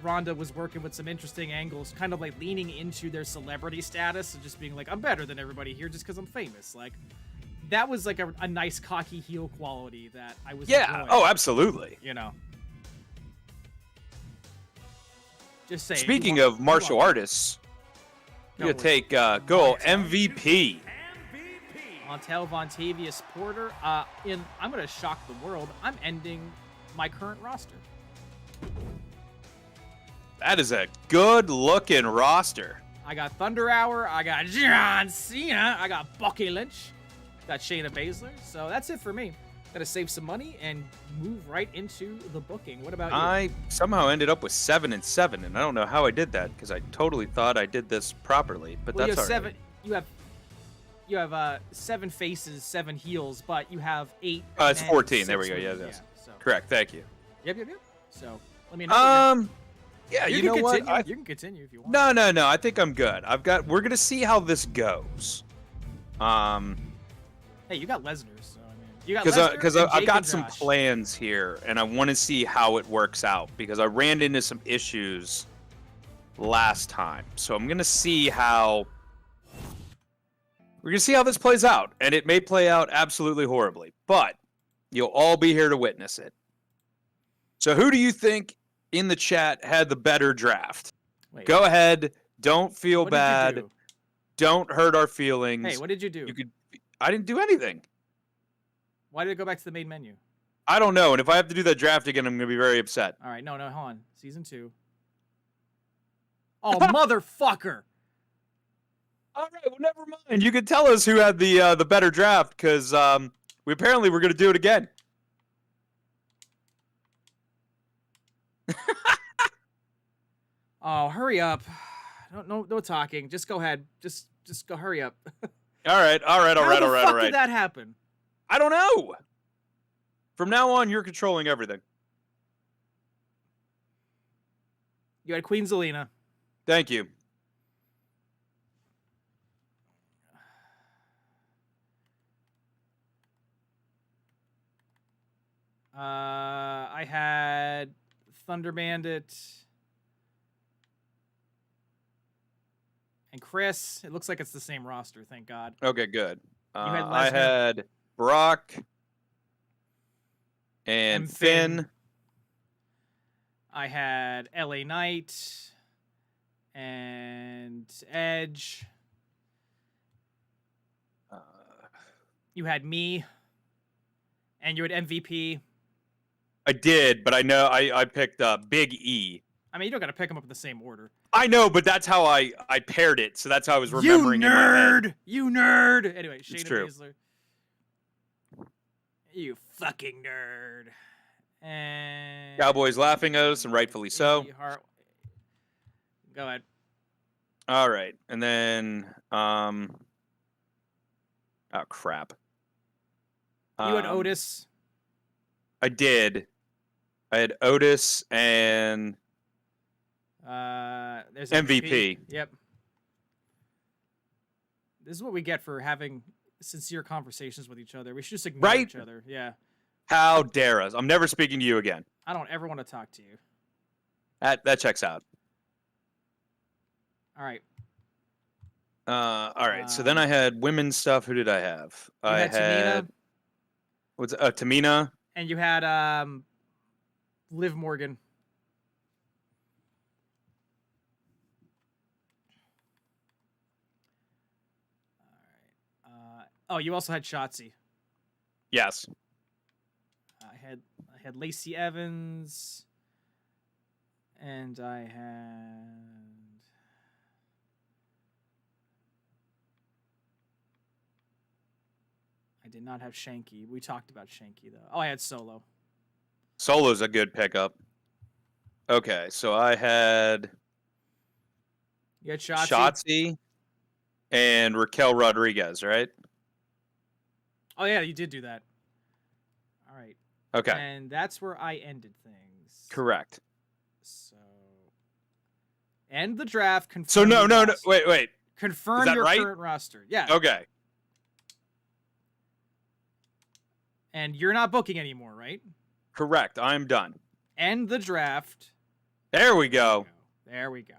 Ronda was working with some interesting angles, kind of like leaning into their celebrity status and just being like, I'm better than everybody here just because I'm famous. Like, that was like a nice cocky heel quality that I was Yeah. enjoying, Oh, absolutely. you know. Just saying. Speaking of martial artists, I'm No, gonna take go MVP. Montel Vontavious Porter. I'm gonna shock the world. I'm ending my current roster. That is a good-looking roster. I got Thunder Hour. I got John Cena. I got Becky Lynch. Got Shayna Baszler. So that's it for me. Gotta save some money and move right into the booking. What about you? I somehow ended up with 7 and 7, and I don't know how I did that because I totally thought I did this properly. But Well, that's you all have right. You have 7 faces, 7 heels, but you have 8. It's men, 14. There we 6 go. women. Yes. So. Correct. Thank you. Yep. So let me know. Yeah. You You can know what? continue. You can continue if you want. No. I think I'm good. We're gonna see how this goes. Hey, you got Lesnar, so I mean, you got Because Lesnar and I've Jake got and some Josh. plans here, and I want to see how it works out because I ran into some issues last time. So I'm gonna see how this plays out, and it may play out absolutely horribly, but you'll all be here to witness it. So who do you think in the chat had the better draft? Wait, Go ahead. Don't feel what did you bad. do? Don't hurt our feelings. Hey, what did you do? I didn't do anything. Why did it go back to the main menu? I don't know, and if I have to do that draft again, I'm gonna be very upset. All right, no, hold on. Season 2. Oh, motherfucker! All right, well, never mind. You can tell us who had the better draft because we apparently were gonna do it again. Oh, hurry up! No talking. Just go ahead. Just go. Hurry up. All right. How the fuck did that happen? I don't know. From now on, you're controlling everything. You had Queen Zelina. Thank you. I had Thunder Bandit and Chris. It looks like it's the same roster. Thank God. Okay, good. had I Lesnar. had Brock and Finn. I had LA Knight and Edge. You had me, and you had MVP. I did, but I know I picked Big E. I mean, you don't got to pick them up in the same order. I know, but that's how I paired it, so that's how I was remembering you in my head. nerd! You nerd! Anyway, It's Shayna true. Baszler. You fucking nerd. And Cowboys laughing at us, and rightfully so. Izzy Hart. Go ahead. All right, and then oh crap. You had Otis. I did. I had Otis and There's MVP. Yep. This is what we get for having sincere conversations with each other. We should just ignore Right? each other. Yeah. How dare us? I'm never speaking to you again. I don't ever want to talk to you. That checks out. All right. All right. So then I had women's stuff. Who did I have? You I had Tamina, what's Tamina. and you had Liv Morgan. All right. Oh, you also had Shotzi. Yes. I had Lacey Evans, and I had. I did not have Shanky. We talked about Shanky though. Oh, I had Solo. Solo's a good pickup. Okay, so I had You had Shotzi. Shotzi and Raquel Rodriguez, right? Oh yeah, you did do that. All right. Okay, And that's where I ended things. correct. So end the draft. Confirm So no, your no, no. roster. Wait. Confirm Is that your right? current roster. Yeah. Okay. And you're not booking anymore, right? Correct. I'm done. End the draft. There we go. There we go.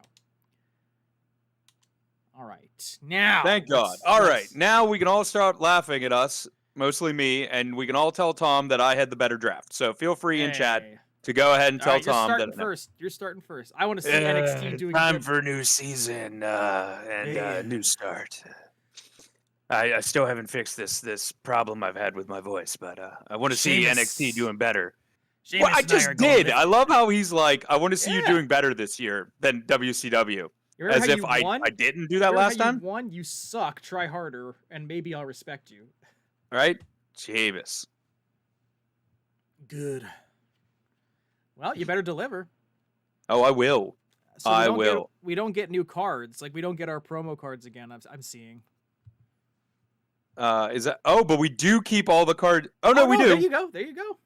All right. Now. Thank God. All right. Now we can all start laughing at us, mostly me, and we can all tell Tom that I had the better draft. So feel free in chat to go ahead and All tell right, Tom you're that. starting first. You're starting first. I want to see NXT doing time good. for a new season and Yeah. new start. I still haven't fixed this problem I've had with my voice, but I want to see Sheamus. NXT doing better. Well, Sheamus I and I are just going did. to... I love how he's like, I want to see you Yeah. doing better this year than WCW. You remember As how if you I won? didn't do that Remember last how you time, won? You suck. Try harder, and maybe I'll respect you. right? Jeebus. Good. Well, you better deliver. Oh, I will. So I will. we don't get new cards. Like we don't get our promo cards again. I'm seeing. Is that? Oh, but we do keep all the cards. Oh no, we do. There you go. There you go.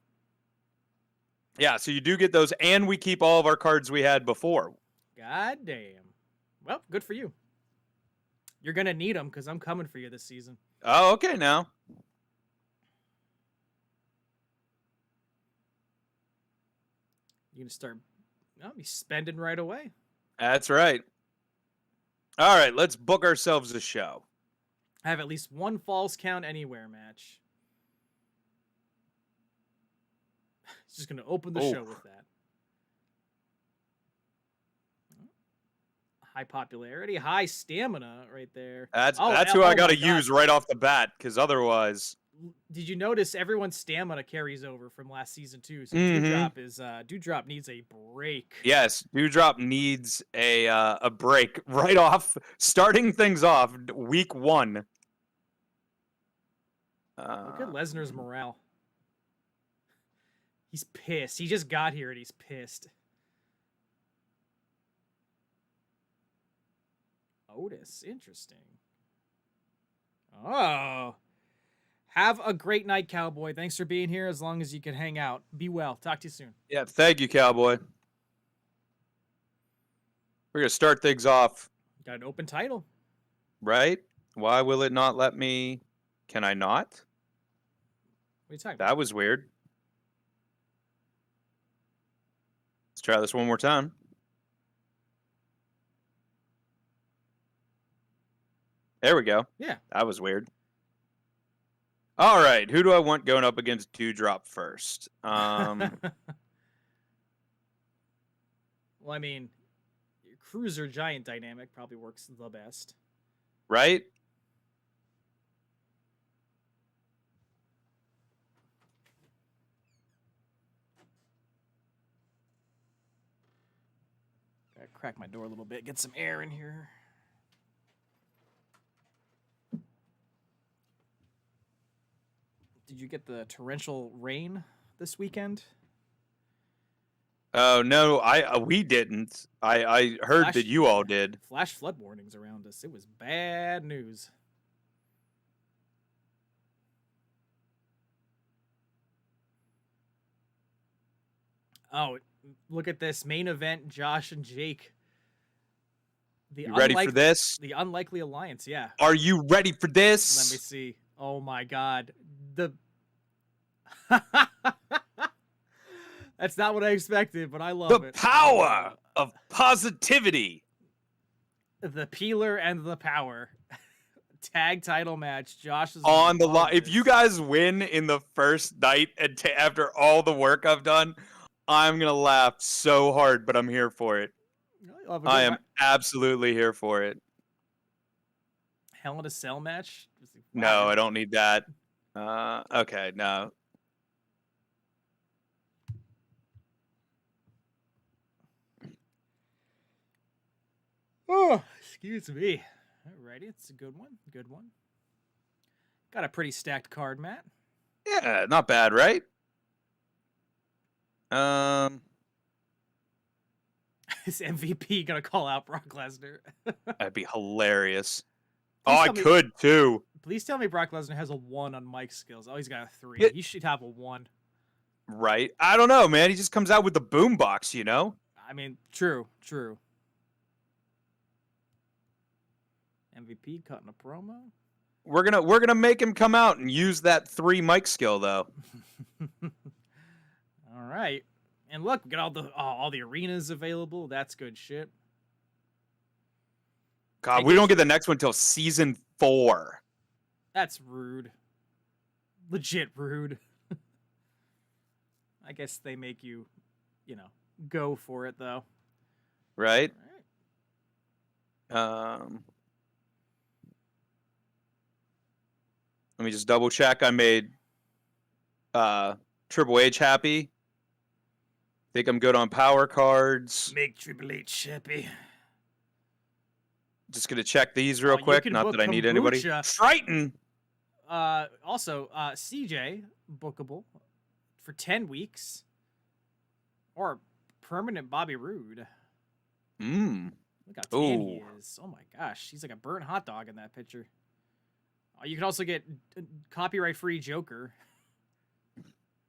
Yeah, so you do get those, and we keep all of our cards we had before. God damn. Well, good for you. You're gonna need them because I'm coming for you this season. Oh, okay now. You're gonna start. Oh, be spending right away. That's right. All right, let's book ourselves a show. I have at least one Falls Count Anywhere match. It's just gonna open the show with that. High popularity, high stamina, right there. That's who I got to my God. use right off the bat, because otherwise. Did you notice everyone's stamina carries over from last season too? So Mhm. Dewdrop needs a break. Yes, Dewdrop needs a break right off, starting things off week 1. Look at Lesnar's morale. He's pissed. He just got here and he's pissed. Otis, interesting. Oh. Have a great night, Cowboy. Thanks for being here as long as you can hang out. Be well. Talk to you soon. Yeah, thank you, Cowboy. We're going to start things off. Got an open title. Right? Why will it not let me? Can I not? What are you talking That about? was weird. Let's try this one more time. There we go. Yeah. That was weird. All right, who do I want going up against Dewdrop first? Well, I mean, your Cruiser Giant dynamic probably works the best. Right? Gotta crack my door a little bit, get some air in here. Did you get the torrential rain this weekend? Oh no, we didn't. I heard that you all did. Flash flood warnings around us. It was bad news. Oh, look at this main event: Josh and Jake. You ready for this? The unlikely alliance. Yeah. Are you ready for this? Let me see. Oh my God. That's not what I expected, but I love it. The power of positivity. The peeler and the power. Tag title match. Josh is On the line. If you guys win in the first night and after all the work I've done, I'm going to laugh so hard, but I'm here for it. I am absolutely here for it. Hell in a Cell match? No, I don't need that. Okay, no. Oh, excuse me. Alrighty, it's a good one. Good one. Got a pretty stacked card, Matt. Yeah, not bad, right? Is MVP gonna call out Brock Lesnar? That'd be hilarious. Please I tell me- could too. Please tell me Brock Lesnar has a 1 on mic skills. Oh, he's got a 3. Yeah. He should have a 1. Right? I don't know, man. He just comes out with the boombox, you know? I mean, true. MVP cutting a promo. We're gonna make him come out and use that 3 mic skill though. All right, and look, we got all the arenas available. That's good shit. God, we don't get the next one till season 4. That's rude. Legit rude. I guess they make you, go for it though. Right? All right. Let me just double check. I made Triple H happy. Think I'm good on power cards. Make Triple H happy. Just gonna check these real You quick. can Not book that I need anybody. kombucha. Triton. Also, CJ bookable for 10 weeks, or permanent Bobby Roode. Mmm. Look how tan he Ooh. is. Oh my gosh, he's like a burnt hot dog in that picture. You can also get copyright-free Joker.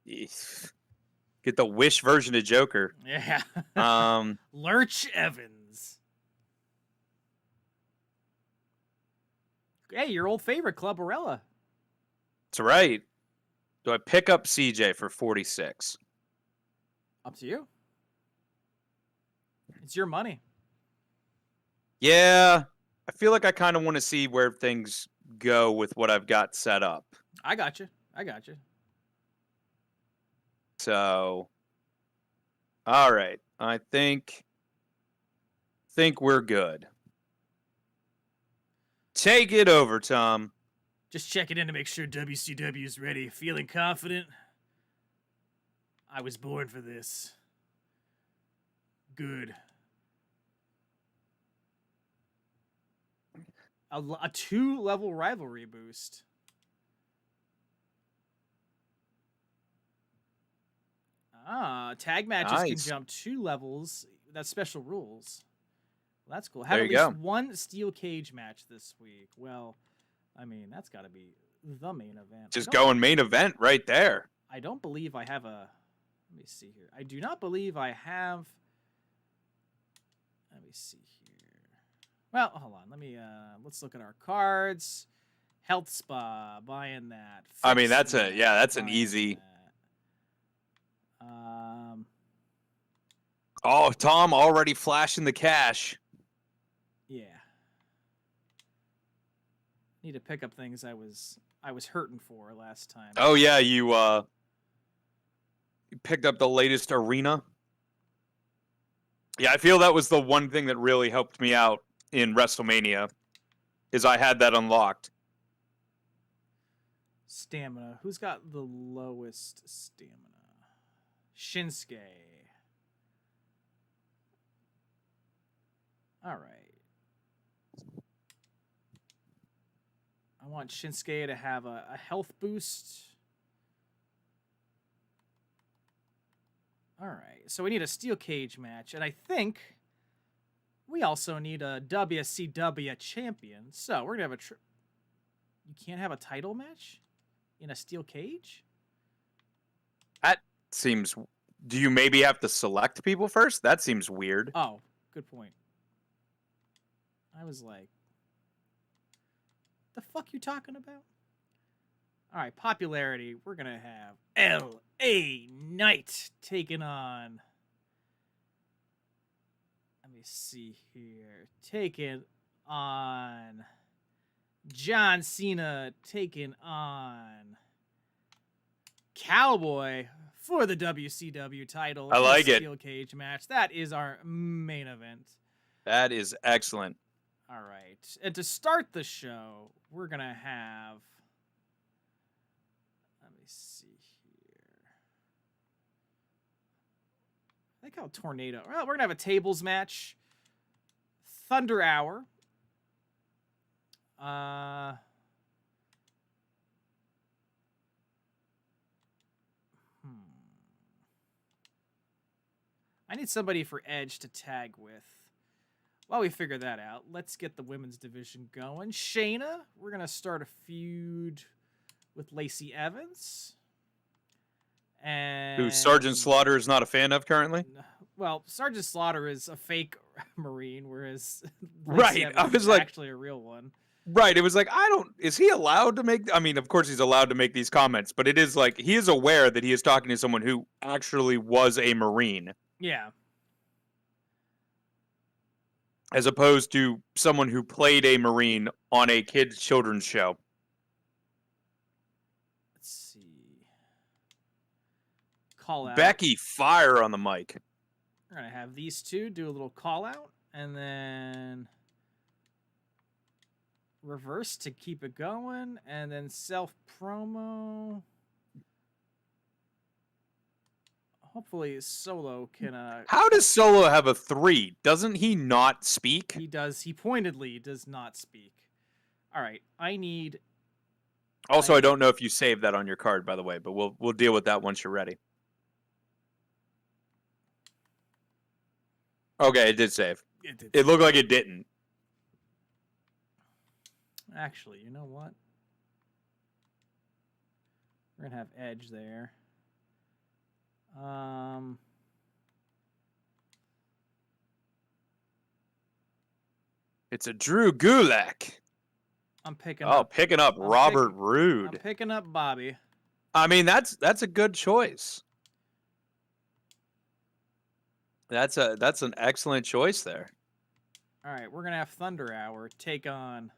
Get the Wish version of Joker. Yeah. Um. Lurch Evans. Hey, your old favorite, Club Barella. That's right. Do I pick up CJ for 46? Up to you. It's your money. Yeah. I feel like I kind of want to see where things go with what I've got set up. I got you. I got you. So, all right. I think we're good. Take it over, Tom. Just checking in to make sure WCW is ready. Feeling confident? I was born for this. Good. A 2-level rivalry boost. Tag matches can Nice. jump 2 levels. That's special rules. Well, that's cool. There Have you at least go. one steel cage match this week. Well, I mean, that's got to be the main event. Just going main event right there. I don't believe I have a... Let me see here. I do not believe I have... Let me see here. Well, hold on. Let's look at our cards. Health Spa, buying that. I mean, Fix that's that, an buying easy. that. Oh, Tom already flashing the cash. Yeah. Need to pick up things I was hurting for last time. Oh yeah, you picked up the latest arena. Yeah, I feel that was the one thing that really helped me out in WrestleMania, is I had that unlocked. Stamina. Who's got the lowest stamina? Shinsuke. All right. I want Shinsuke to have a health boost. All right. So we need a steel cage match. And I think we also need a WCW champion. So we're going to have You can't have a title match in a steel cage? That seems... Do you maybe have to select people first? That seems weird. Oh, good point. I was like, the fuck you talking about? All right, popularity. We're going to have L.A. Knight taking on... Let me see here. Taking on... John Cena taking on... Cowboy for the WCW title. I like it. Steel cage match. That is our main event. That is excellent. All right. And to start the show, we're going to have... Let me see here. I like how Tornado... Well, we're going to have a tables match. Thunder Hour. I need somebody for Edge to tag with. While we figure that out, let's get the women's division going. Shayna, we're going to start a feud with Lacey Evans. And Who Sergeant Slaughter is not a fan of currently? Well, Sergeant Slaughter is a fake Marine, whereas Right, Evans I was is like- actually a real one. Right, it was like, is he allowed to make... I mean, of course he's allowed to make these comments, but it is like, he is aware that he is talking to someone who actually was a Marine, Yeah. as opposed to someone who played a Marine on a kids' children's show. Let's see. Call out. Becky, fire on the mic. We're going to have these two do a little call out, and then reverse to keep it going, and then self promo. Hopefully Solo can How does Solo have a 3? Doesn't he not speak? he pointedly does not speak. All right, I need Also, I don't know if you saved that on your card, by the way, but we'll deal with that once you're ready. Okay, it did save. It looked like it didn't. Actually, you know what? We're gonna have Edge there. It's a Drew Gulak. I'm picking up. Picking up Robert Roode. I'm picking up Bobby. I mean, that's a good choice. That's an excellent choice there. All right, we're gonna have Thunder Hour take on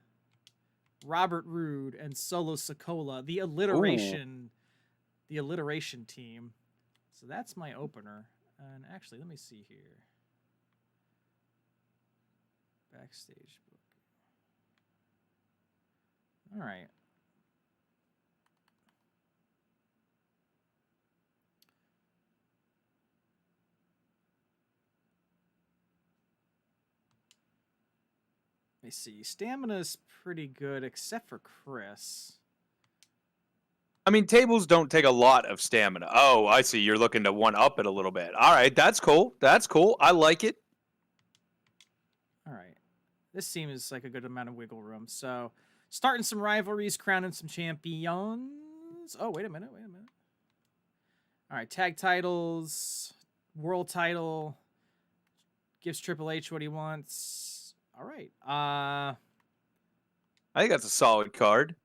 Robert Roode and Solo Sikoa, the alliteration team. So that's my opener. And actually, let me see here. Backstage book. All right. Let me see. Stamina's pretty good, except for Chris. I mean, tables don't take a lot of stamina. Oh, I see. You're looking to one-up it a little bit. All right, that's cool. That's cool. I like it. All right. This seems like a good amount of wiggle room. So, starting some rivalries, crowning some champions. Oh, wait a minute. All right, tag titles, world title, gives Triple H what he wants. All right. I think that's a solid card.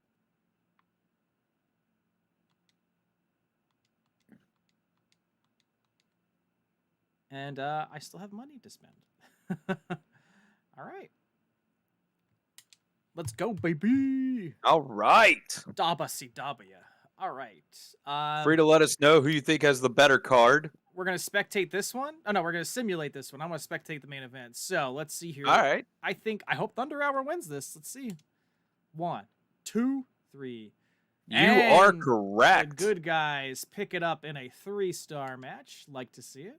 And I still have money to spend. All right. Let's go, baby. All right. WCW. All right. Free to let us know who you think has the better card. We're going to spectate this one. Oh, no, we're going to simulate this one. I'm going to spectate the main event. So let's see here. All right. I hope Thunder Hour wins this. Let's see. 1, 2, 3. You are The correct. good guys pick it up in a 3-star match. Like to see it.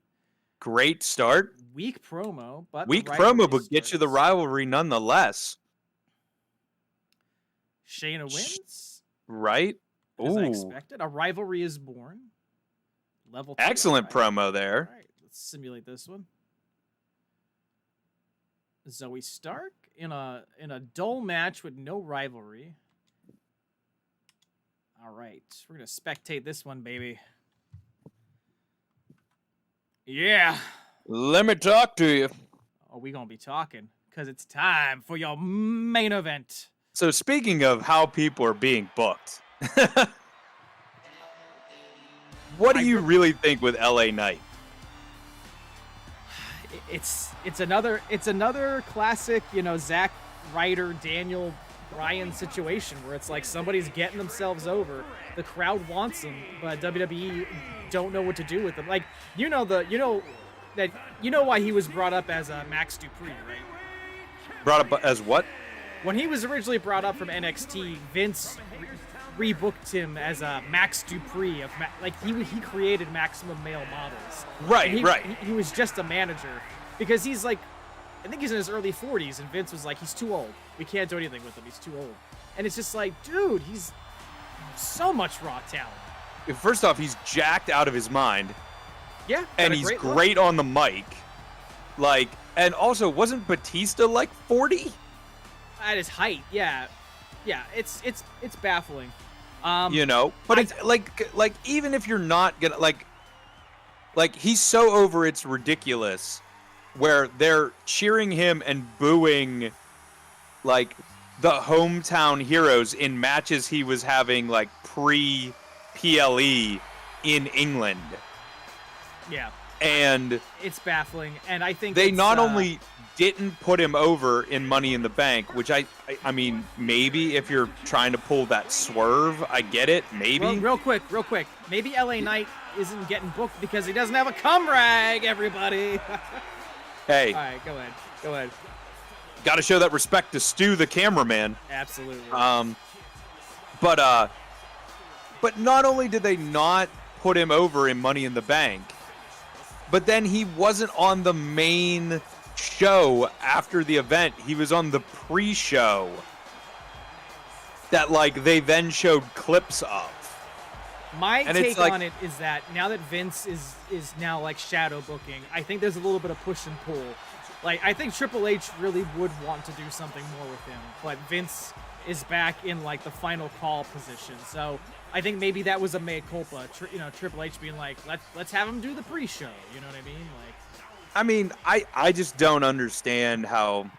Great start. Weak promo, but Weak the promo, rivalry but get you the starts. rivalry nonetheless. Shayna wins. Right? As I Ooh. expected. A rivalry is born. Level 2. Excellent All right. promo there. All right, let's simulate this one. Zoe Stark in a dull match with no rivalry. All right, we're gonna spectate this one, baby. Yeah. Let me talk to you. Oh, we gonna be talking because it's time for your main event. So speaking of how people are being booked, what do you really think with LA Knight? It's another classic, Zack Ryder, Daniel Bryan situation where it's like somebody's getting themselves over. The crowd wants them, but WWE don't know what to do with them. Like you know why he was brought up as Max Dupree, right? Brought up as what? When he was originally brought up from NXT, Vince rebooked him as Max Dupree he created Maximum Male Models. Right, And right. He was just a manager because he's like, I think he's in his early 40s, and Vince was like, he's too old. We can't do anything with him. He's too old. And it's just like, dude, he's so much raw talent. First off, he's jacked out of his mind, Yeah, and got a he's great look. great on the mic. Like, and also, wasn't Batista like 40? At his height. Yeah, it's baffling. But it's like even if you're not gonna like he's so over it's ridiculous, where they're cheering him and booing like the hometown heroes in matches he was having like pre-PLE in England. Yeah, And it's baffling, and I think they not only didn't put him over in Money in the Bank, which I mean, maybe if you're trying to pull that swerve, I get it, maybe. real quick. Maybe LA Knight isn't getting booked because he doesn't have a cum rag. Everybody. Hey, All right, go ahead. Got to show that respect to Stu, the cameraman. Absolutely. But not only did they not put him over in Money in the Bank, but then he wasn't on the main show after the event. He was on the pre-show that like they then showed clips of. My And it's take like- on it is that now that Vince is now like shadow booking, I think there's a little bit of push and pull. Like I think Triple H really would want to do something more with him, but Vince is back in like the final call position. So I think maybe that was a mea culpa. Triple H being like, let's have him do the pre-show. You know what I mean? Like, I mean, I just don't understand how.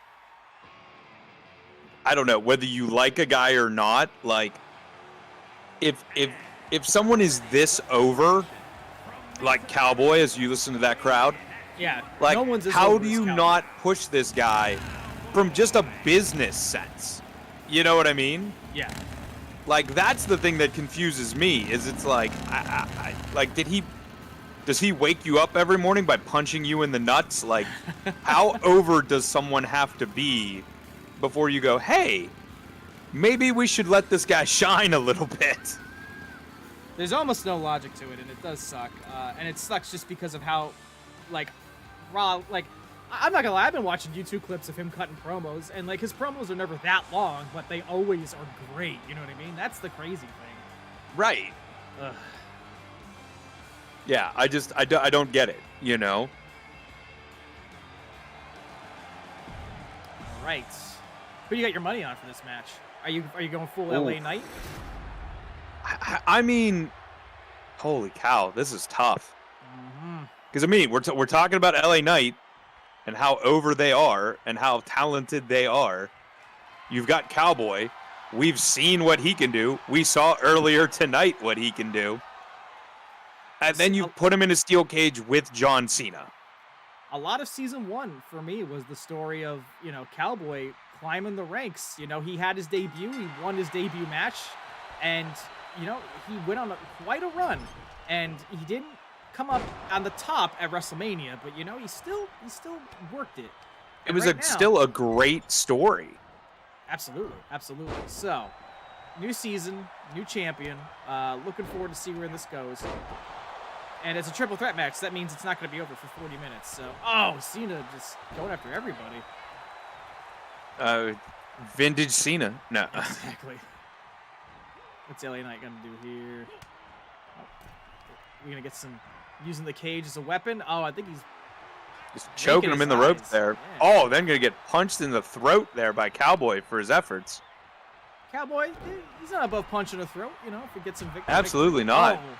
I don't know whether you like a guy or not. Like, if someone is this over, like Cowboy, as you listen to that crowd, yeah, like no one's as how over do as you Cowboy. not push this guy from just a business sense? You know what I mean? Yeah. Like that's the thing that confuses me. Is it's like, like does he wake you up every morning by punching you in the nuts? Like, how over does someone have to be before you go, hey, maybe we should let this guy shine a little bit? There's almost no logic to it, and it does suck. And it sucks just because of how, like, raw. Like, I'm not gonna lie, I've been watching YouTube clips of him cutting promos, and like his promos are never that long, but they always are great. You know what I mean? That's the crazy thing. Right. Ugh. Yeah, I don't get it, you know? All right. Who you got your money on for this match? Are you going full LA Knight? I mean, holy cow, this is tough. Mm-hmm. Because, I mean, we're talking about LA Knight and how over they are and how talented they are. You've got Cowboy. We've seen what he can do. We saw earlier tonight what he can do. And then you put him in a steel cage with John Cena. A lot of season 1 for me was the story of, Cowboy climbing the ranks. He had his debut, he won his debut match, and, he went on quite a run. And he didn't come up on the top at WrestleMania, but, he still worked it. It And was right now- still a great story. Absolutely, absolutely. So, new season, new champion. Looking forward to see where this goes. And it's a triple threat match. So that means it's not going to be over for 40 minutes. So, Cena just going after everybody. Vintage Cena. No. Exactly. What's LA Knight going to do here? Oh, we're going to get some using the cage as a weapon. Oh, I think he's Just choking him his in the ropes eyes. there. Yeah. Oh, then going to get punched in the throat there by Cowboy for his efforts. Cowboy. He's not above punching a throat, if he gets some victory. Absolutely not. Oh,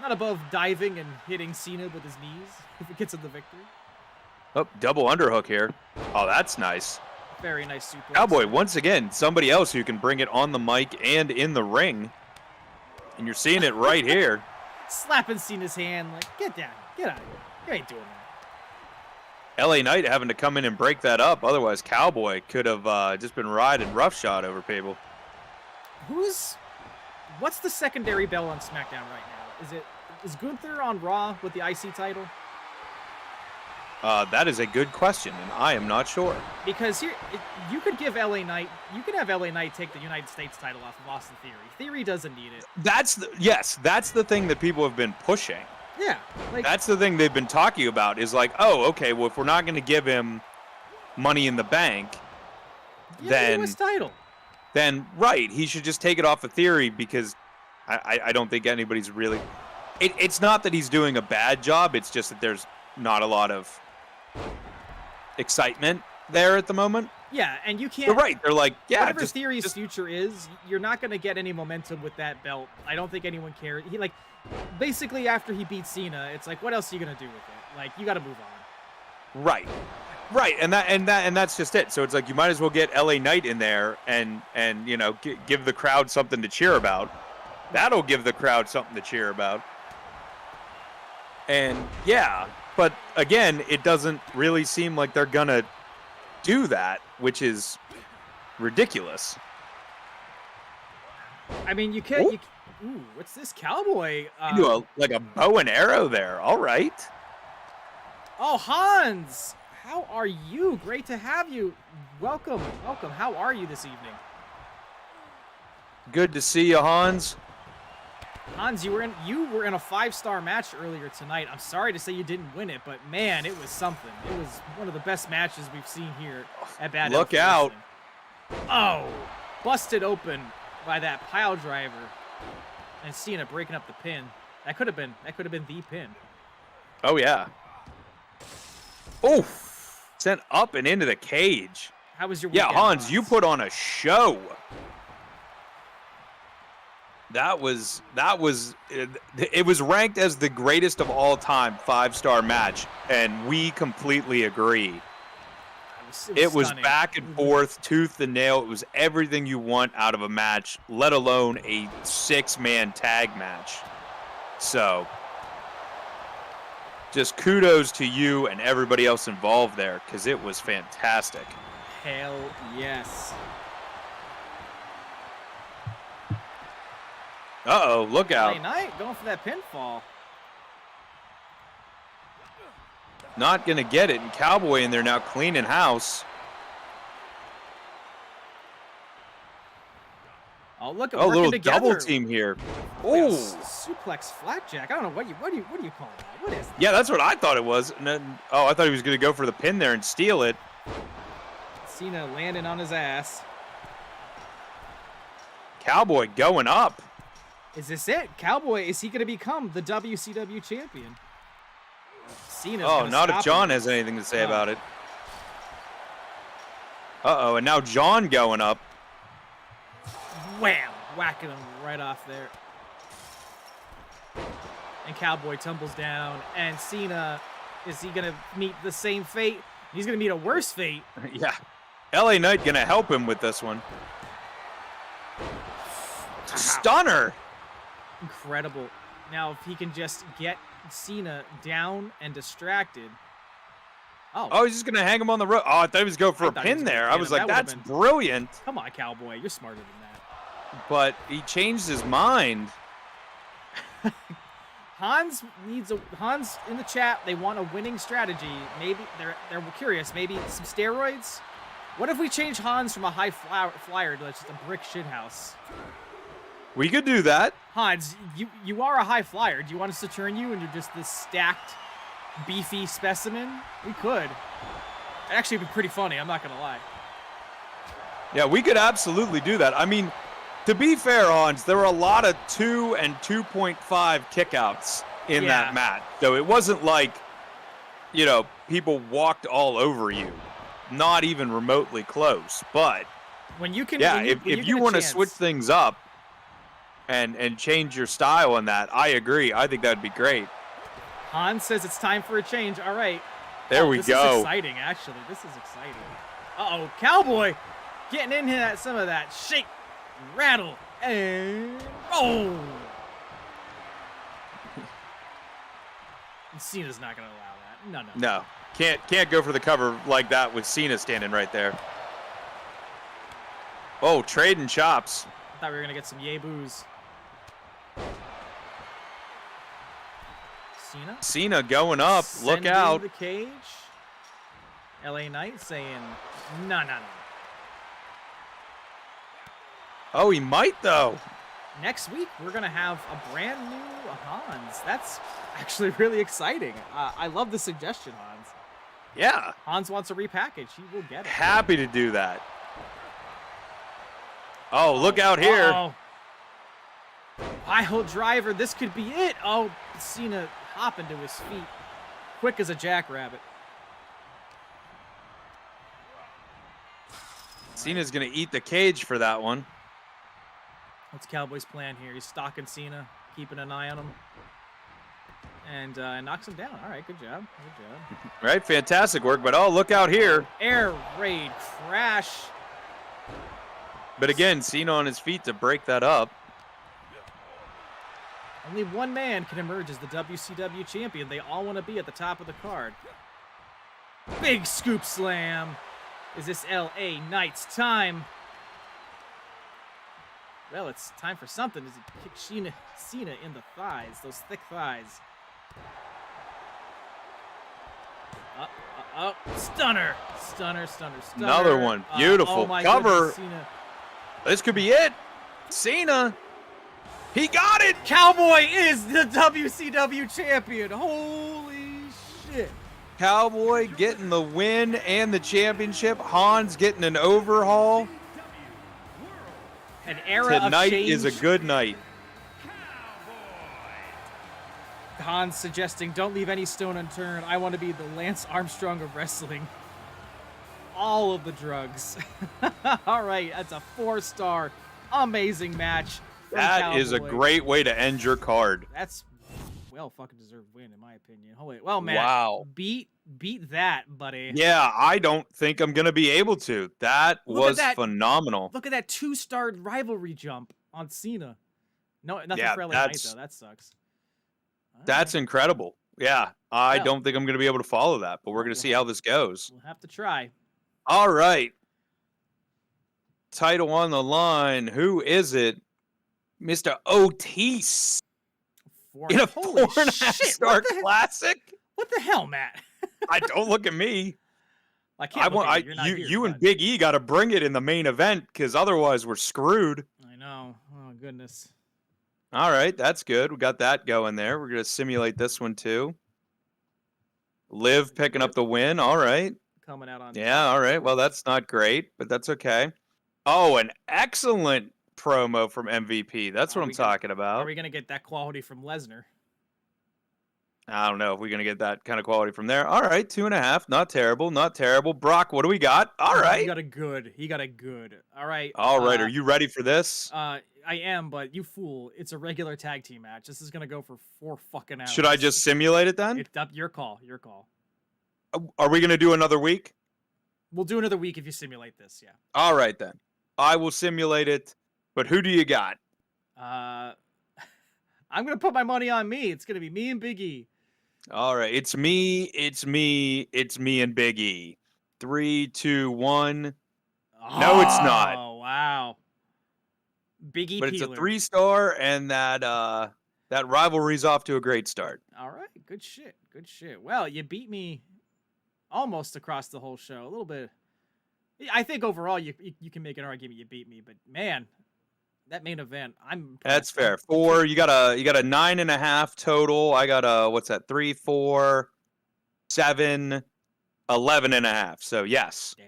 not above diving and hitting Cena with his knees if it gets him the victory. Oh, double underhook here. Oh, that's nice. Very nice suplex. Cowboy, once again, somebody else who can bring it on the mic and in the ring. And you're seeing it right here. Slapping Cena's hand, like, get down, get out of here. You ain't doing that. LA Knight having to come in and break that up. Otherwise, Cowboy could have just been riding roughshod over people. What's the secondary bell on SmackDown right now? Is Gunther on Raw with the IC title? That is a good question, and I am not sure. Because you could have LA Knight take the United States title off of Austin Theory. Theory doesn't need it. That's the thing that people have been pushing. Yeah, like That's the thing they've been talking about is like, oh, okay, well, if we're not going to give him Money in the Bank, then US title. then right, he should just take it off of Theory because I don't think anybody's really. It's not that he's doing a bad job. It's just that there's not a lot of excitement there at the moment. Yeah, and you can't. They're right. They're like, yeah, Whatever just, Theory's just future is, you're not going to get any momentum with that belt. I don't think anyone cares. Basically after he beats Cena, it's like, what else are you going to do with it? Like, you got to move on. right, and that's just it. So it's like you might as well get LA Knight in there and give the crowd something to cheer about. That'll give the crowd something to cheer about. And yeah, but again, it doesn't really seem like they're gonna do that, which is ridiculous. I mean, you can't. Ooh, what's this Cowboy? You do like a bow and arrow there. All right. Oh, Hans! how are you? Great to have you. Welcome, welcome. How are you this evening? Good to see you, Hans. Hans, you were in a 5-star match earlier tonight. I'm sorry to say you didn't win it, but man, it was something. It was one of the best matches we've seen here at Bad Look Alpha out. Wrestling. Oh, busted open by that pile driver. And Cena breaking up the pin. That could have been the pin. Oh, yeah. Oh, sent up and into the cage. How was your Yeah, weekend, Hans, you put on a show. That was it was ranked as the greatest of all time 5-star match, and we completely agree. It was stunning. back and forth, tooth and nail. It was everything you want out of a match, let alone a 6-man tag match. So, just kudos to you and everybody else involved there, because it was fantastic. Hell yes. Uh-oh, look out. LA Knight going for that pinfall. Not going to get it, and Cowboy in there now cleaning house. Oh, look at Oh, working little together. double team here. Like a Oh, suplex flapjack. I don't know what do you call that? What is that? yeah, that's what I thought it was. And then, oh, I thought he was going to go for the pin there and steal it. Cena landing on his ass. Cowboy going up. Is this it? Cowboy, is he going to become the WCW champion? Cena's Oh, gonna not if stop John him. has anything to say Oh. about it. Uh-oh, and now John going up. Wham! Whacking him right off there. And Cowboy tumbles down. And Cena, is he going to meet the same fate? He's going to meet a worse fate. Yeah. LA Knight going to help him with this one. Stunner. Incredible. Now, if he can just get Cena down and distracted. Oh, he's just going to hang him on the rope. Oh, I thought he was going for I a thought he was pin gonna there. hit I him. was That like, would've that's been- brilliant. Come on, Cowboy. You're smarter than that. But he changed his mind. Hans in the chat. They want a winning strategy. Maybe they're curious. Maybe some steroids. What if we change Hans from a high flyer to just a brick shithouse? We could do that. Hans, you are a high flyer. Do you want us to turn you and you're just this stacked, beefy specimen? We could. It'd actually be pretty funny. I'm not gonna lie. Yeah, we could absolutely do that. I mean, to be fair, Hans, there were a lot of 2 and 2.5 kickouts in Yeah. that match. So it wasn't like, people walked all over you. Not even remotely close. But, When you can, yeah, when you, if when you get a want to chance- switch things up and change your style on that, I agree. I think that'd be great. Hans says it's time for a change. All right. There we This go. is exciting, actually. This is exciting. Uh-oh, Cowboy getting in here at some of that shake, rattle, and roll. And Cena's not going to allow that. No. No, can't go for the cover like that with Cena standing right there. Oh, trading chops. I thought we were going to get some yay boos. Cena going up. Look Sending out. the cage. LA Knight saying, no. Oh, he might, though. Next week, we're going to have a brand new Hans. That's actually really exciting. I love the suggestion, Hans. Yeah. Hans wants a repackage. He will get it. Happy to do that. Oh, look out here. Uh-oh. Pile driver. This could be it. Oh, Cena hopping to his feet. Quick as a jackrabbit. Cena's going to eat the cage for that one. What's Cowboy's plan here? He's stalking Cena, keeping an eye on him. And knocks him down. All right, good job. Good job. Right? Fantastic work. But, oh, look out here. Air raid crash. But, again, Cena on his feet to break that up. Only one man can emerge as the WCW champion. They all want to be at the top of the card. Big scoop slam. Is this LA Knight's time? Well, it's time for something. Does he kick Cena in the thighs? Those thick thighs. Stunner. Another one. Beautiful. Oh my Cover. goodness, Cena. This could be it. Cena. He got it. Cowboy is the WCW champion. Holy shit. Cowboy getting the win and the championship. Hans getting an overhaul. An era of Tonight change. is a good night. Hans suggesting, don't leave any stone unturned. I want to be the Lance Armstrong of wrestling. All of the drugs. All right, that's a 4-star, amazing match. That is a great way to end your card. That's well fucking deserved win, in my opinion. Holy, well, Matt, Wow. beat that, buddy. Yeah, I don't think I'm going to be able to. That Look at was that. phenomenal. Look at that 2-star rivalry jump on Cena. No, nothing Yeah, for LA Knight, though. That sucks. All That's right. incredible. Yeah, I Well. don't think I'm going to be able to follow that, but we're going to see how this goes. We'll have to try. All right. Title on the line. Who is it? Mr. Otis. In a Holy 4.5 shit, star what the, classic. what the hell, Matt? I don't look at me. I can't look at you. You're not here, you and but- Big E got to bring it in the main event because otherwise we're screwed. I know. Oh, goodness. All right, that's good. We got that going there. We're going to simulate this one too. Liv picking up the win. All right. Coming out on Yeah, all right. Well, that's not great, but that's okay. Oh, an excellent promo from MVP. That's what Are I'm we gonna- talking about. Are we going to get that quality from Lesnar? I don't know if we're going to get that kind of quality from there. All right, 2.5. Not terrible. Not terrible. Brock, what do we got? All He right. got a good. He got a good. All right. All right. Are you ready for this? I am, but you fool. It's a regular tag team match. This is going to go for 4 fucking hours. Should I just simulate it then? It's up your call. Your call. Are we going to do another week? We'll do another week if you simulate this, yeah. All right, then. I will simulate it. But who do you got? I'm going to put my money on me. It's going to be me and Big E. All right. It's me, and Big E. 3, 2, 1. No, it's not. Oh, wow. Big E But it's a peeler. 3-star, and that rivalry's off to a great start. All right. Good shit. Good shit. Well, you beat me almost across the whole show. A little bit. I think overall you can make an argument you beat me, but man, that main event, I'm That's impressed. fair. 4. You got a 9.5 total. I got a what's that? 3, 4, 7, 11.5. So yes. Damn.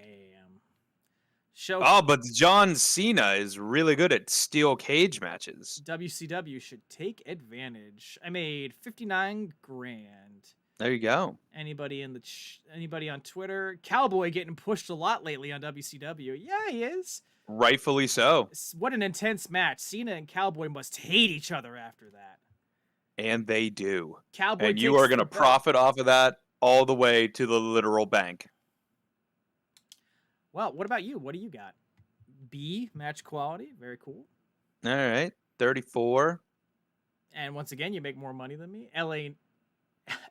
Show Oh, but John Cena is really good at steel cage matches. WCW should take advantage. I made 59 grand. There you go. Anybody in the anybody on Twitter? Cowboy getting pushed a lot lately on WCW. Yeah, he is. Rightfully so. What an intense match. Cena and Cowboy must hate each other after that. And they do. Cowboy And you takes are going to the belt. profit off of that all the way to the literal bank. Well, what about you? What do you got? B, match quality. Very cool. All right. 34. And once again, you make more money than me.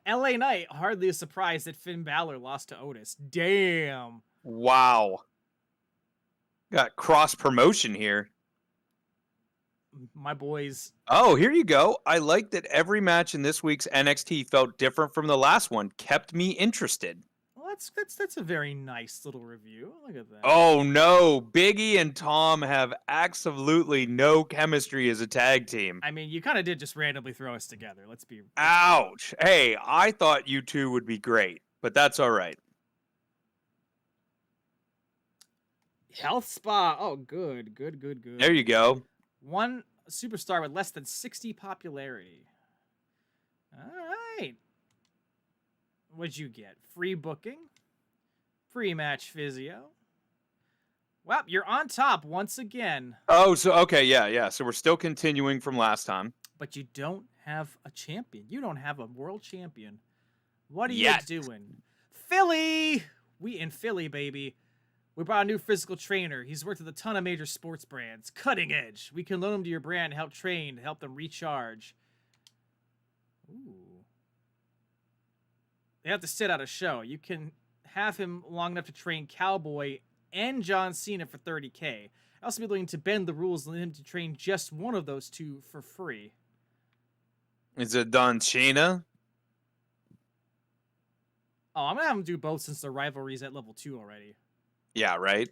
LA Knight, hardly a surprise that Finn Balor lost to Otis. Damn. Wow. Got cross promotion here. My boys. Oh, here you go. I like that every match in this week's NXT felt different from the last one. Kept me interested. Well, that's a very nice little review. Look at that. Oh no, Biggie and Tom have absolutely no chemistry as a tag team. I mean, you kind of did just randomly throw us together. Let's be. Ouch. Hey, I thought you two would be great, but that's all right. Health Spa. Oh, good. There you go. One superstar with less than 60 popularity. All right. What'd you get? Free booking, pre-match physio. Well, you're on top once again, Oh, so okay, yeah. So we're still continuing from last time. but you don't have a champion. You don't have a world champion. What are Yet. you doing? Philly! We in Philly, baby. We brought a new physical trainer. He's worked with a ton of major sports brands. Cutting edge. We can loan him to your brand, help train, help them recharge. Ooh. They have to sit out a show. You can have him long enough to train Cowboy and John Cena for 30K. I also be willing to bend the rules and let him to train just one of those two for free. Is it Don Cena? Oh, I'm gonna have them do both since the rivalry's at level 2 already. Yeah, right?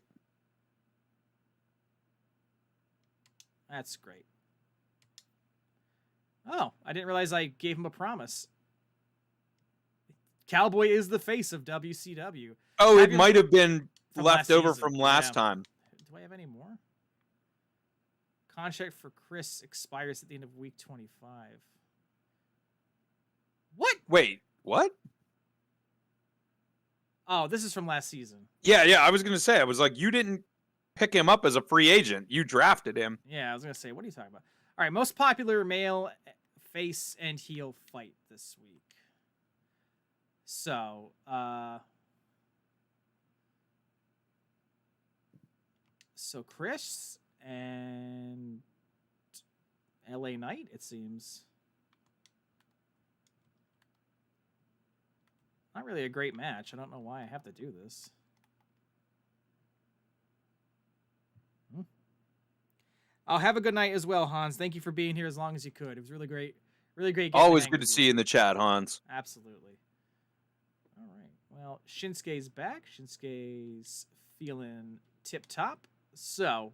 That's great. Oh, I didn't realize I gave him a promise. Cowboy is the face of WCW. Oh, it Fabulous- might have been From left last over season, from last yeah. time. Do I have any more? Contract for Chris expires at the end of week 25. What? Wait, what? Oh, this is from last season. Yeah, I was gonna say, I was like, you didn't pick him up as a free agent. You drafted him. Yeah, I was gonna say, what are you talking about? All right, most popular male face and heel fight this week. So, Chris and LA Knight, it seems. Not really a great match. I don't know why I have to do this. I'll have a good night as well, Hans. Thank you for being here as long as you could. It was really great. Really great. getting Always hang good to with see you in the chat, Hans. Absolutely. All right. Well, Shinsuke's back. Shinsuke's feeling tip-top. So,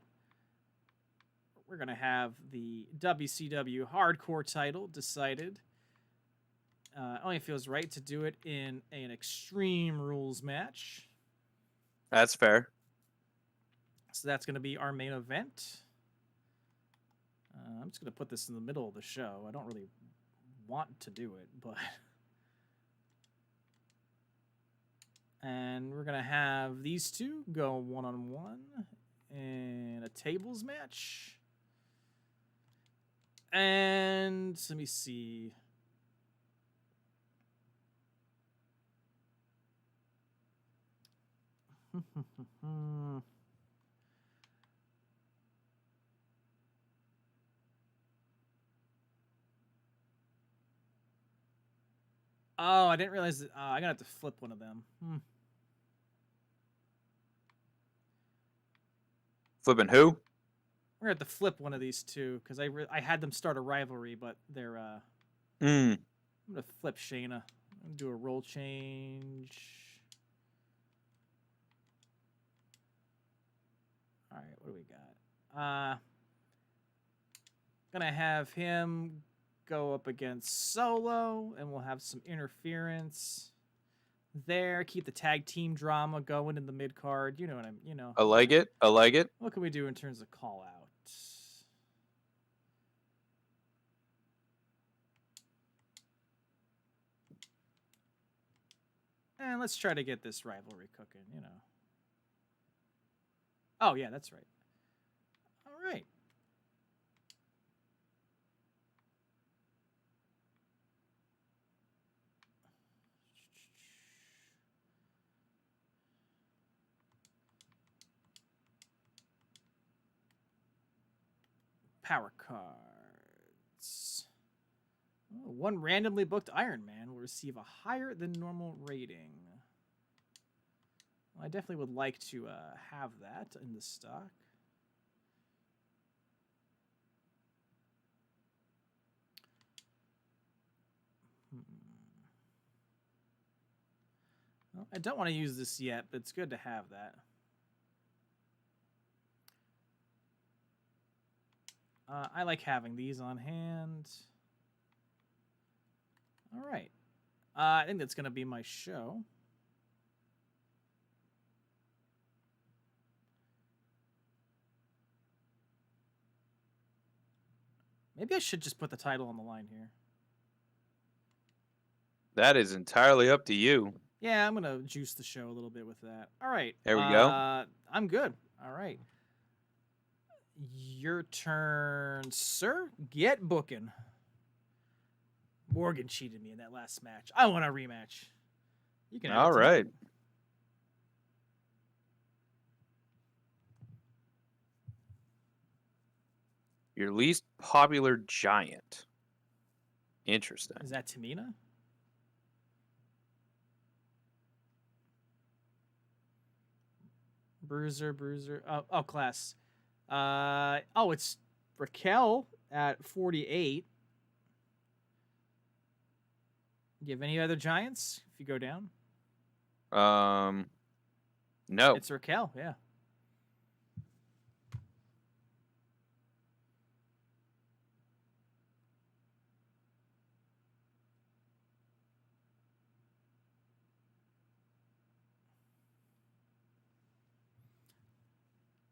we're going to have the WCW Hardcore title decided. Only feels right to do it in an Extreme Rules match. That's fair. So that's going to be our main event. I'm just going to put this in the middle of the show. I don't really want to do it, but... And we're going to have these two go one-on-one in a tables match. And let me see. Oh, I didn't realize that. I'm gonna have to flip one of them. Flipping who? We're gonna have to flip one of these two because I had them start a rivalry, but they're Mm. I'm gonna flip Shayna. I'm gonna do a role change. All right, what do we got? Gonna have him go up against Solo, and we'll have some interference there. Keep the tag team drama going in the mid card. You know what I like it. I like it. What can we do in terms of call out? And let's try to get this rivalry cooking, you know. Oh, yeah, that's right. All right. Power cards. Oh, one randomly booked Iron Man will receive a higher than normal rating. Well, I definitely would like to have that in the stock. Well, I don't want to use this yet, but it's good to have that. I like having these on hand. All right. I think that's going to be my show. Maybe I should just put the title on the line here. That is entirely up to you. Yeah, I'm going to juice the show a little bit with that. All right. There we go. I'm good. All right. Your turn, sir. Get booking. Morgan cheated me in that last match. I want a rematch. You can have All it, Tim. right. Your least popular giant. Interesting. Is that Tamina? Bruiser. Oh, class. Oh, it's Raquel at 48. Do you have any other giants if you go down? No. It's Raquel, yeah.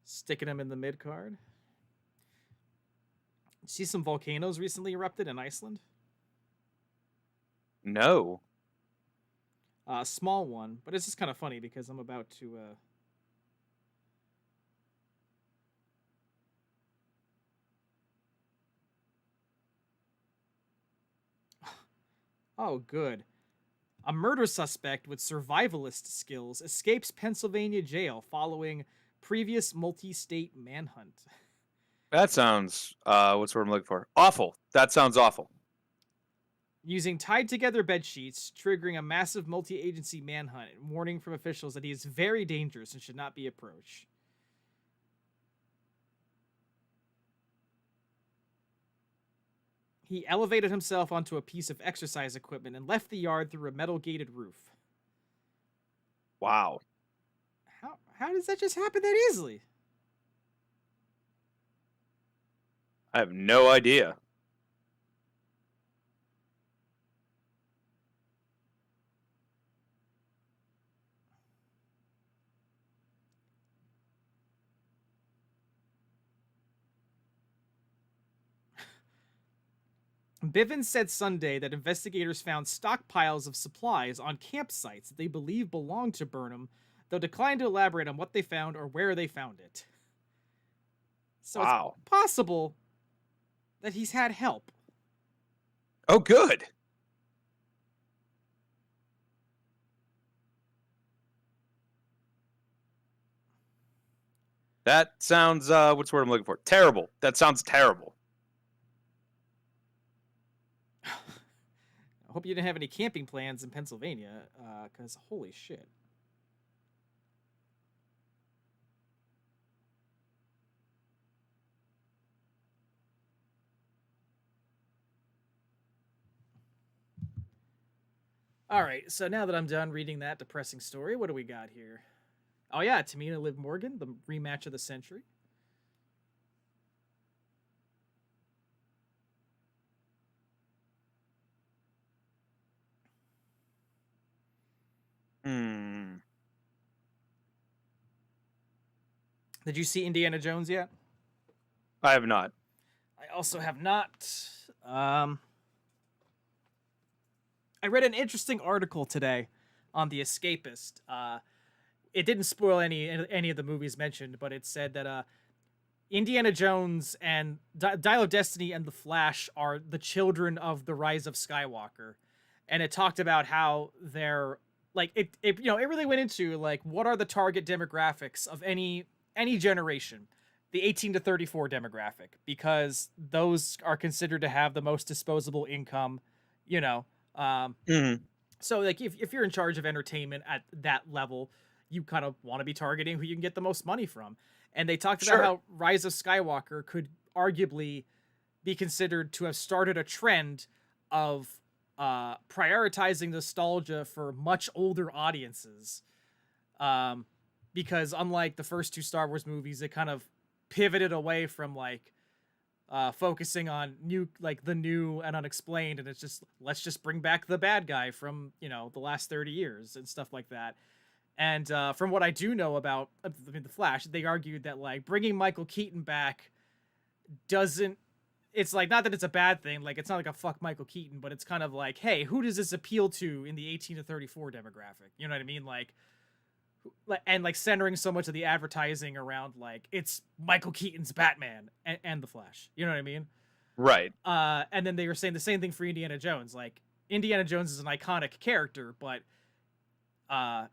Sticking him in the mid card. See some volcanoes recently erupted in Iceland? No. A small one, but it's just kind of funny because I'm about to. Oh, good. A murder suspect with survivalist skills escapes Pennsylvania jail following previous multi-state manhunt. That sounds what's what I'm looking for. Awful. That sounds awful. Using tied together bed sheets, triggering a massive multi-agency manhunt, and warning from officials that he is very dangerous and should not be approached. He elevated himself onto a piece of exercise equipment and left the yard through a metal gated roof. Wow. How does that just happen that easily? I have no idea. Bivens said Sunday that investigators found stockpiles of supplies on campsites that they believe belonged to Burnham, though declined to elaborate on what they found or where they found it. So Wow. it's possible that he's had help. Oh, good. That sounds what's the word I'm looking for? Terrible. That sounds terrible. I hope you didn't have any camping plans in Pennsylvania, because holy shit. All right, so now that I'm done reading that depressing story, what do we got here? Oh yeah, Tamina Liv Morgan, the rematch of the century. Did you see Indiana Jones yet? I have not. I also have not. I read an interesting article today on The Escapist. It didn't spoil any of the movies mentioned, but it said that Indiana Jones and Dial of Destiny and The Flash are the children of the Rise of Skywalker, and it talked about how they're like it really went into like what are the target demographics of any generation, the 18 to 34 demographic, because those are considered to have the most disposable income, you know. So like if you're in charge of entertainment at that level, you kind of want to be targeting who you can get the most money from. And they talked about how Rise of Skywalker could arguably be considered to have started a trend of prioritizing nostalgia for much older audiences. Because unlike the first two Star Wars movies, it kind of pivoted away from like focusing on the new and unexplained, and it's just let's just bring back the bad guy from the last 30 years and stuff like that. And from what I do know about the Flash, they argued that like bringing Michael Keaton back doesn't. It's like not that it's a bad thing. Like it's not like a fuck Michael Keaton, but it's kind of like, hey, who does this appeal to in the 18 to 34 demographic? You know what I mean? Like centering so much of the advertising around like it's Michael Keaton's Batman and the Flash. You know what I mean? Right. And then they were saying the same thing for Indiana Jones. Like Indiana Jones is an iconic character, but at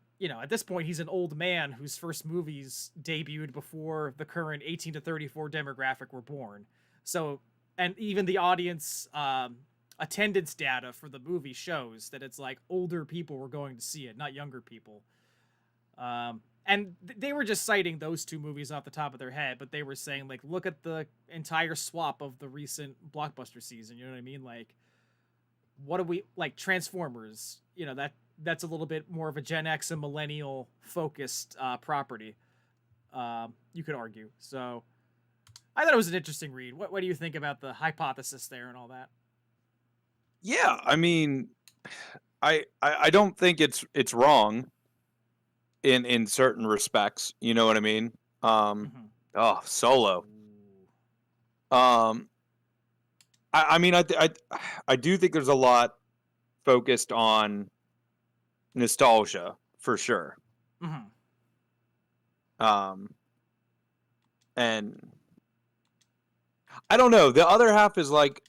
this point he's an old man whose first movies debuted before the current 18 to 34 demographic were born. So, and even the audience attendance data for the movie shows that it's like older people were going to see it, not younger people. And they were just citing those two movies off the top of their head, but they were saying like, look at the entire swap of the recent blockbuster season. You know what I mean? Like, what do we like Transformers? that's a little bit more of a Gen X and millennial focused property. You could argue. So I thought it was an interesting read. What do you think about the hypothesis there and all that? Yeah, I mean, I don't think it's wrong in certain respects. You know what I mean? Oh, Solo. I mean, I do think there's a lot focused on nostalgia for sure. And I don't know. The other half is like,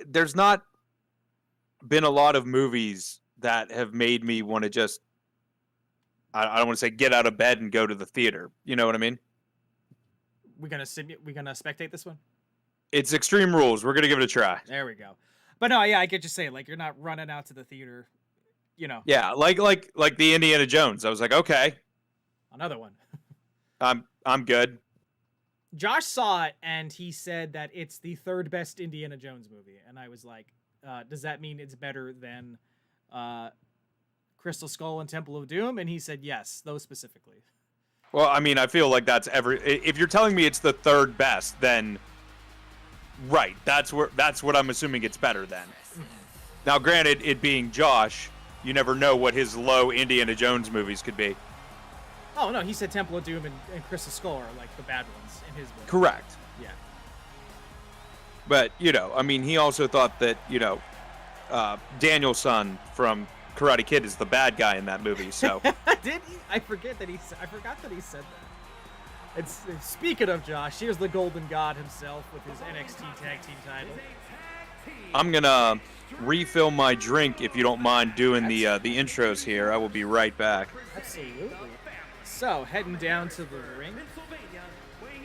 there's not been a lot of movies that have made me want to just, I don't want to say get out of bed and go to the theater. You know what I mean? We gonna spectate this one? It's Extreme Rules. We're gonna give it a try. There we go. But no, yeah, I get you saying, like, you're not running out to the theater, you know. Yeah, like the Indiana Jones. I was like, okay, Another one. I'm good. Josh saw it and he said that it's the third best Indiana Jones movie, and I was like, does that mean it's better than Crystal Skull and Temple of Doom? And he said yes, those specifically. Well, I mean, I feel like that's if you're telling me it's the third best, then right, that's what I'm assuming it's better than. Now, granted, it being Josh, you never know what his low Indiana Jones movies could be. Oh no, he said Temple of Doom and Crystal Skull are like the bad ones in his movie. Correct. Yeah. But, you know, I mean, he also thought that, you know, Daniel's son from Karate Kid is the bad guy in that movie, so. Did he? I forgot that he said that. It's speaking of Josh, here's the Golden God himself with his NXT Tag Team title. I'm gonna refill my drink if you don't mind doing the intros here. I will be right back. Absolutely. So, heading down to the ring.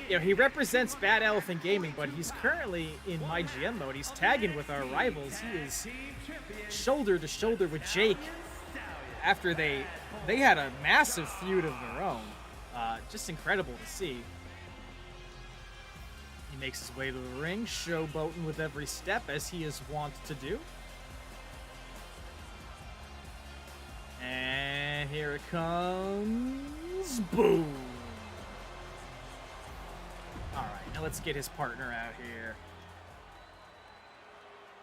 You know, he represents Bad Elephant Gaming, but he's currently in MyGM mode. He's tagging with our rivals. He is shoulder to shoulder with Jake after they had a massive feud of their own. Just incredible to see. He makes his way to the ring, showboating with every step, as he is wont to do. And here it comes. Boom. All right, now let's get his partner out here.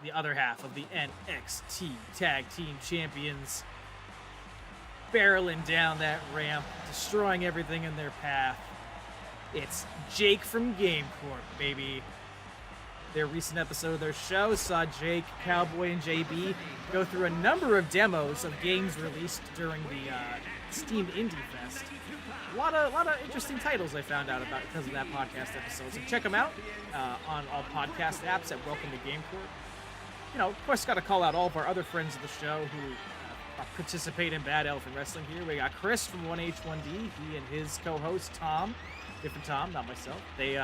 The other half of the NXT Tag Team Champions, barreling down that ramp, destroying everything in their path. It's Jake from Game Corp, baby. Their recent episode of their show saw Jake, Cowboy, and JB go through a number of demos of games released during the Steam Indie Fest. A lot of interesting titles I found out about because of that podcast episode. So check them out on all podcast apps at Welcome to Game Corp. You know, of course, got to call out all of our other friends of the show who participate in Bad Elephant Wrestling here. We got Chris from 1H1D. He and his co-host Thom, different Thom, not myself. They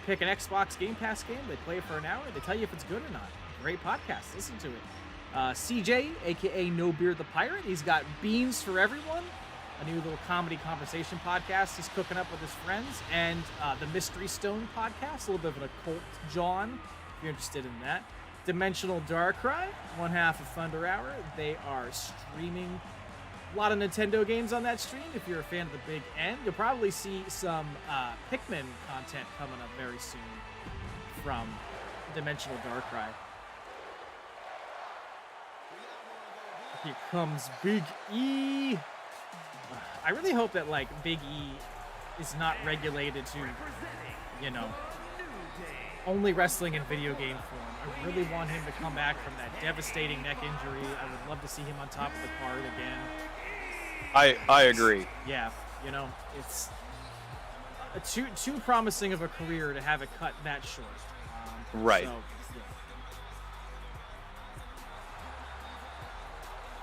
pick an Xbox Game Pass game. They play it for an hour. They tell you if it's good or not. Great podcast. Listen to it. CJ, aka No Beard the Pirate. He's got Beans for Everyone, a new little comedy conversation podcast he's cooking up with his friends, and the Mystery Stone podcast, a little bit of an occult John, if you're interested in that. Dimensional Darkrai, one half of Thunder Hour. They are streaming a lot of Nintendo games on that stream. If you're a fan of the Big N, you'll probably see some Pikmin content coming up very soon from Dimensional Darkrai. Here comes Big E. I really hope that, like, Big E is not regulated to, you know, only wrestling in video game form. I really want him to come back from that devastating neck injury. I would love to see him on top of the card again. I agree. Yeah, you know, it's too promising of a career to have it cut that short. Right. So, yeah.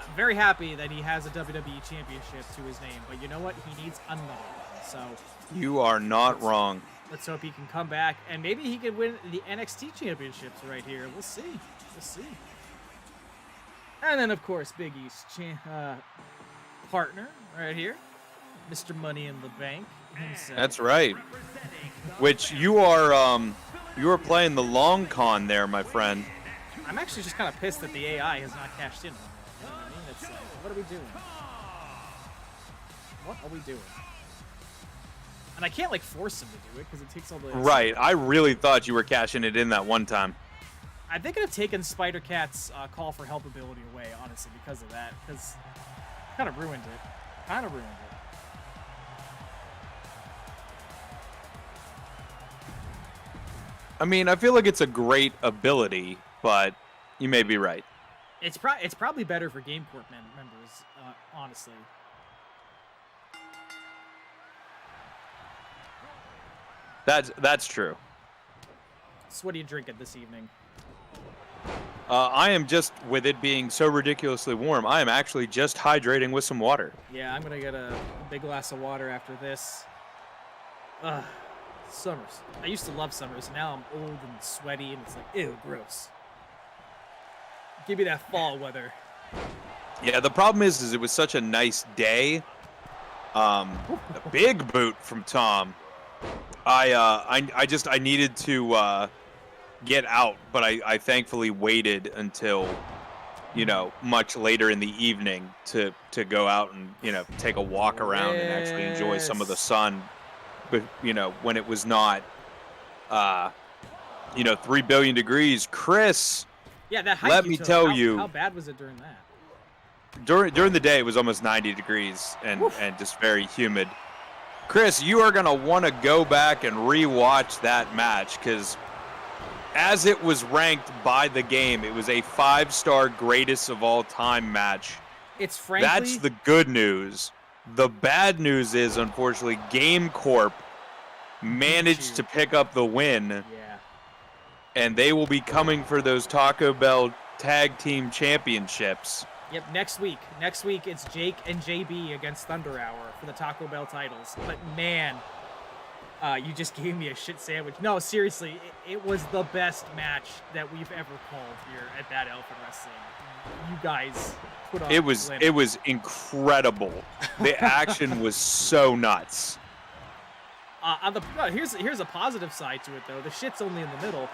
I'm very happy that he has a WWE Championship to his name, but you know what? He needs another one. So You are not wrong. let's hope he can come back, and maybe he can win the NXT Championships right here. We'll see. We'll see. And then, of course, Big E's partner right here, Mr. Money in the Bank himself. That's right. Which you are playing the long con there, my friend. I'm actually just kind of pissed that the AI has not cashed in on it. You know what I mean? It's like, What are we doing? What are we doing? And I can't like force him to do it because it takes all the. Right. I really thought you were cashing it in that one time. I think I've taken Spider Cat's call for help ability away, honestly, because of that. Because kind of ruined it. Kind of ruined it. I mean, I feel like it's a great ability, but you may be right. It's probably better for Game Corp members, honestly. That's true. So what are you drinking this evening? I am just, with it being so ridiculously warm, I am actually just hydrating with some water. Yeah, I'm gonna get a big glass of water after this. Ugh, summers. I used to love summers. Now I'm old and sweaty, and it's like, ew, gross. Give me that fall weather. Yeah, the problem is it was such a nice day. A big boot from Thom. I needed to get out, but I thankfully waited until, you know, much later in the evening to go out and, you know, take a walk around and actually enjoy some of the sun. But, you know, when it was not, 3 billion degrees. Chris, Yeah, that hike let you me took, tell you. How bad was it during that? During the day, it was almost 90 degrees and just very humid. Chris, you are going to want to go back and rewatch that match because as it was ranked by the game, it was a 5-star greatest of all time match. It's frankly... That's the good news. The bad news is, unfortunately, Game Corp managed to pick up the win. Yeah. And they will be coming for those Taco Bell Tag Team Championships. Yep, next week. Next week, it's Jake and JB against Thunder Hour for the Taco Bell titles. But man, you just gave me a shit sandwich. No, seriously, it was the best match that we've ever called here at Bad Elephant Wrestling. You guys put on. It was incredible. The action was so nuts. Here's a positive side to it though. The shit's only in the middle.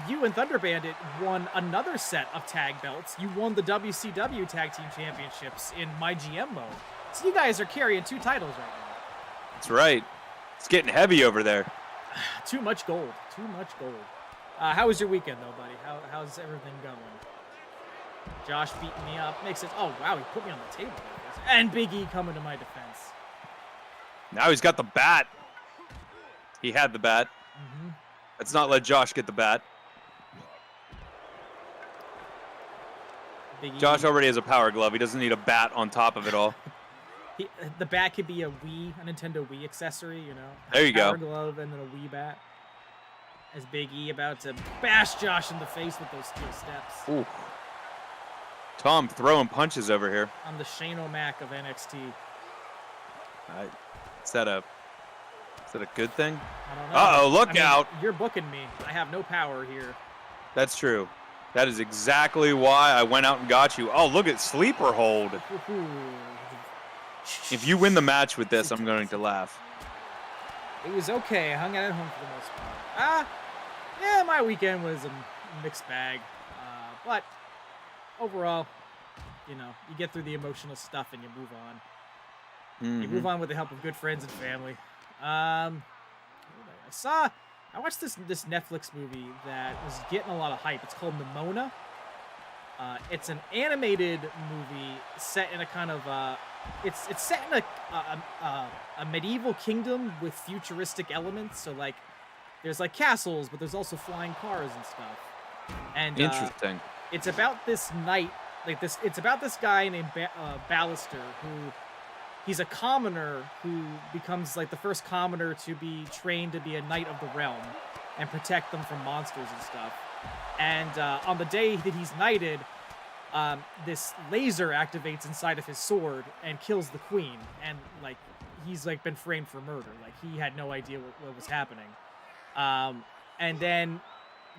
You and Thunder Bandit won another set of tag belts. You won the WCW Tag Team Championships in MyGM mode. So you guys are carrying 2 titles right now. That's right. It's getting heavy over there. Too much gold. Too much gold. How was your weekend, though, buddy? How's everything going? Josh beating me up. Makes it... Oh, wow, he put me on the table. And Big E coming to my defense. Now he's got the bat. He had the bat. Mm-hmm. Let's not let Josh get the bat. Big E. Josh already has a power glove. He doesn't need a bat on top of it all. The bat could be a Nintendo Wii accessory, you know. There you go. Power glove and then a Wii bat. As Big E about to bash Josh in the face with those steel steps. Ooh. Thom throwing punches over here. I'm the Shane O'Mac of NXT. Is that a good thing? I don't know. Uh-oh, look out. You're booking me. I have no power here. That's true. That is exactly why I went out and got you. Oh, look at sleeper hold. If you win the match with this, I'm going to laugh. It was okay. I hung out at home for the most part. Yeah, my weekend was a mixed bag. But overall, you know, you get through the emotional stuff and you move on. Mm-hmm. You move on with the help of good friends and family. I watched this Netflix movie that was getting a lot of hype. It's called Nimona. It's an animated movie set in a kind of it's set in a medieval kingdom with futuristic elements. So like there's like castles, but there's also flying cars and stuff. And interesting. It's about this knight, it's about this guy named Ballister who. He's a commoner who becomes like the first commoner to be trained to be a knight of the realm and protect them from monsters and stuff. And on the day that he's knighted, this laser activates inside of his sword and kills the queen. And like he's like been framed for murder. Like he had no idea what was happening. And then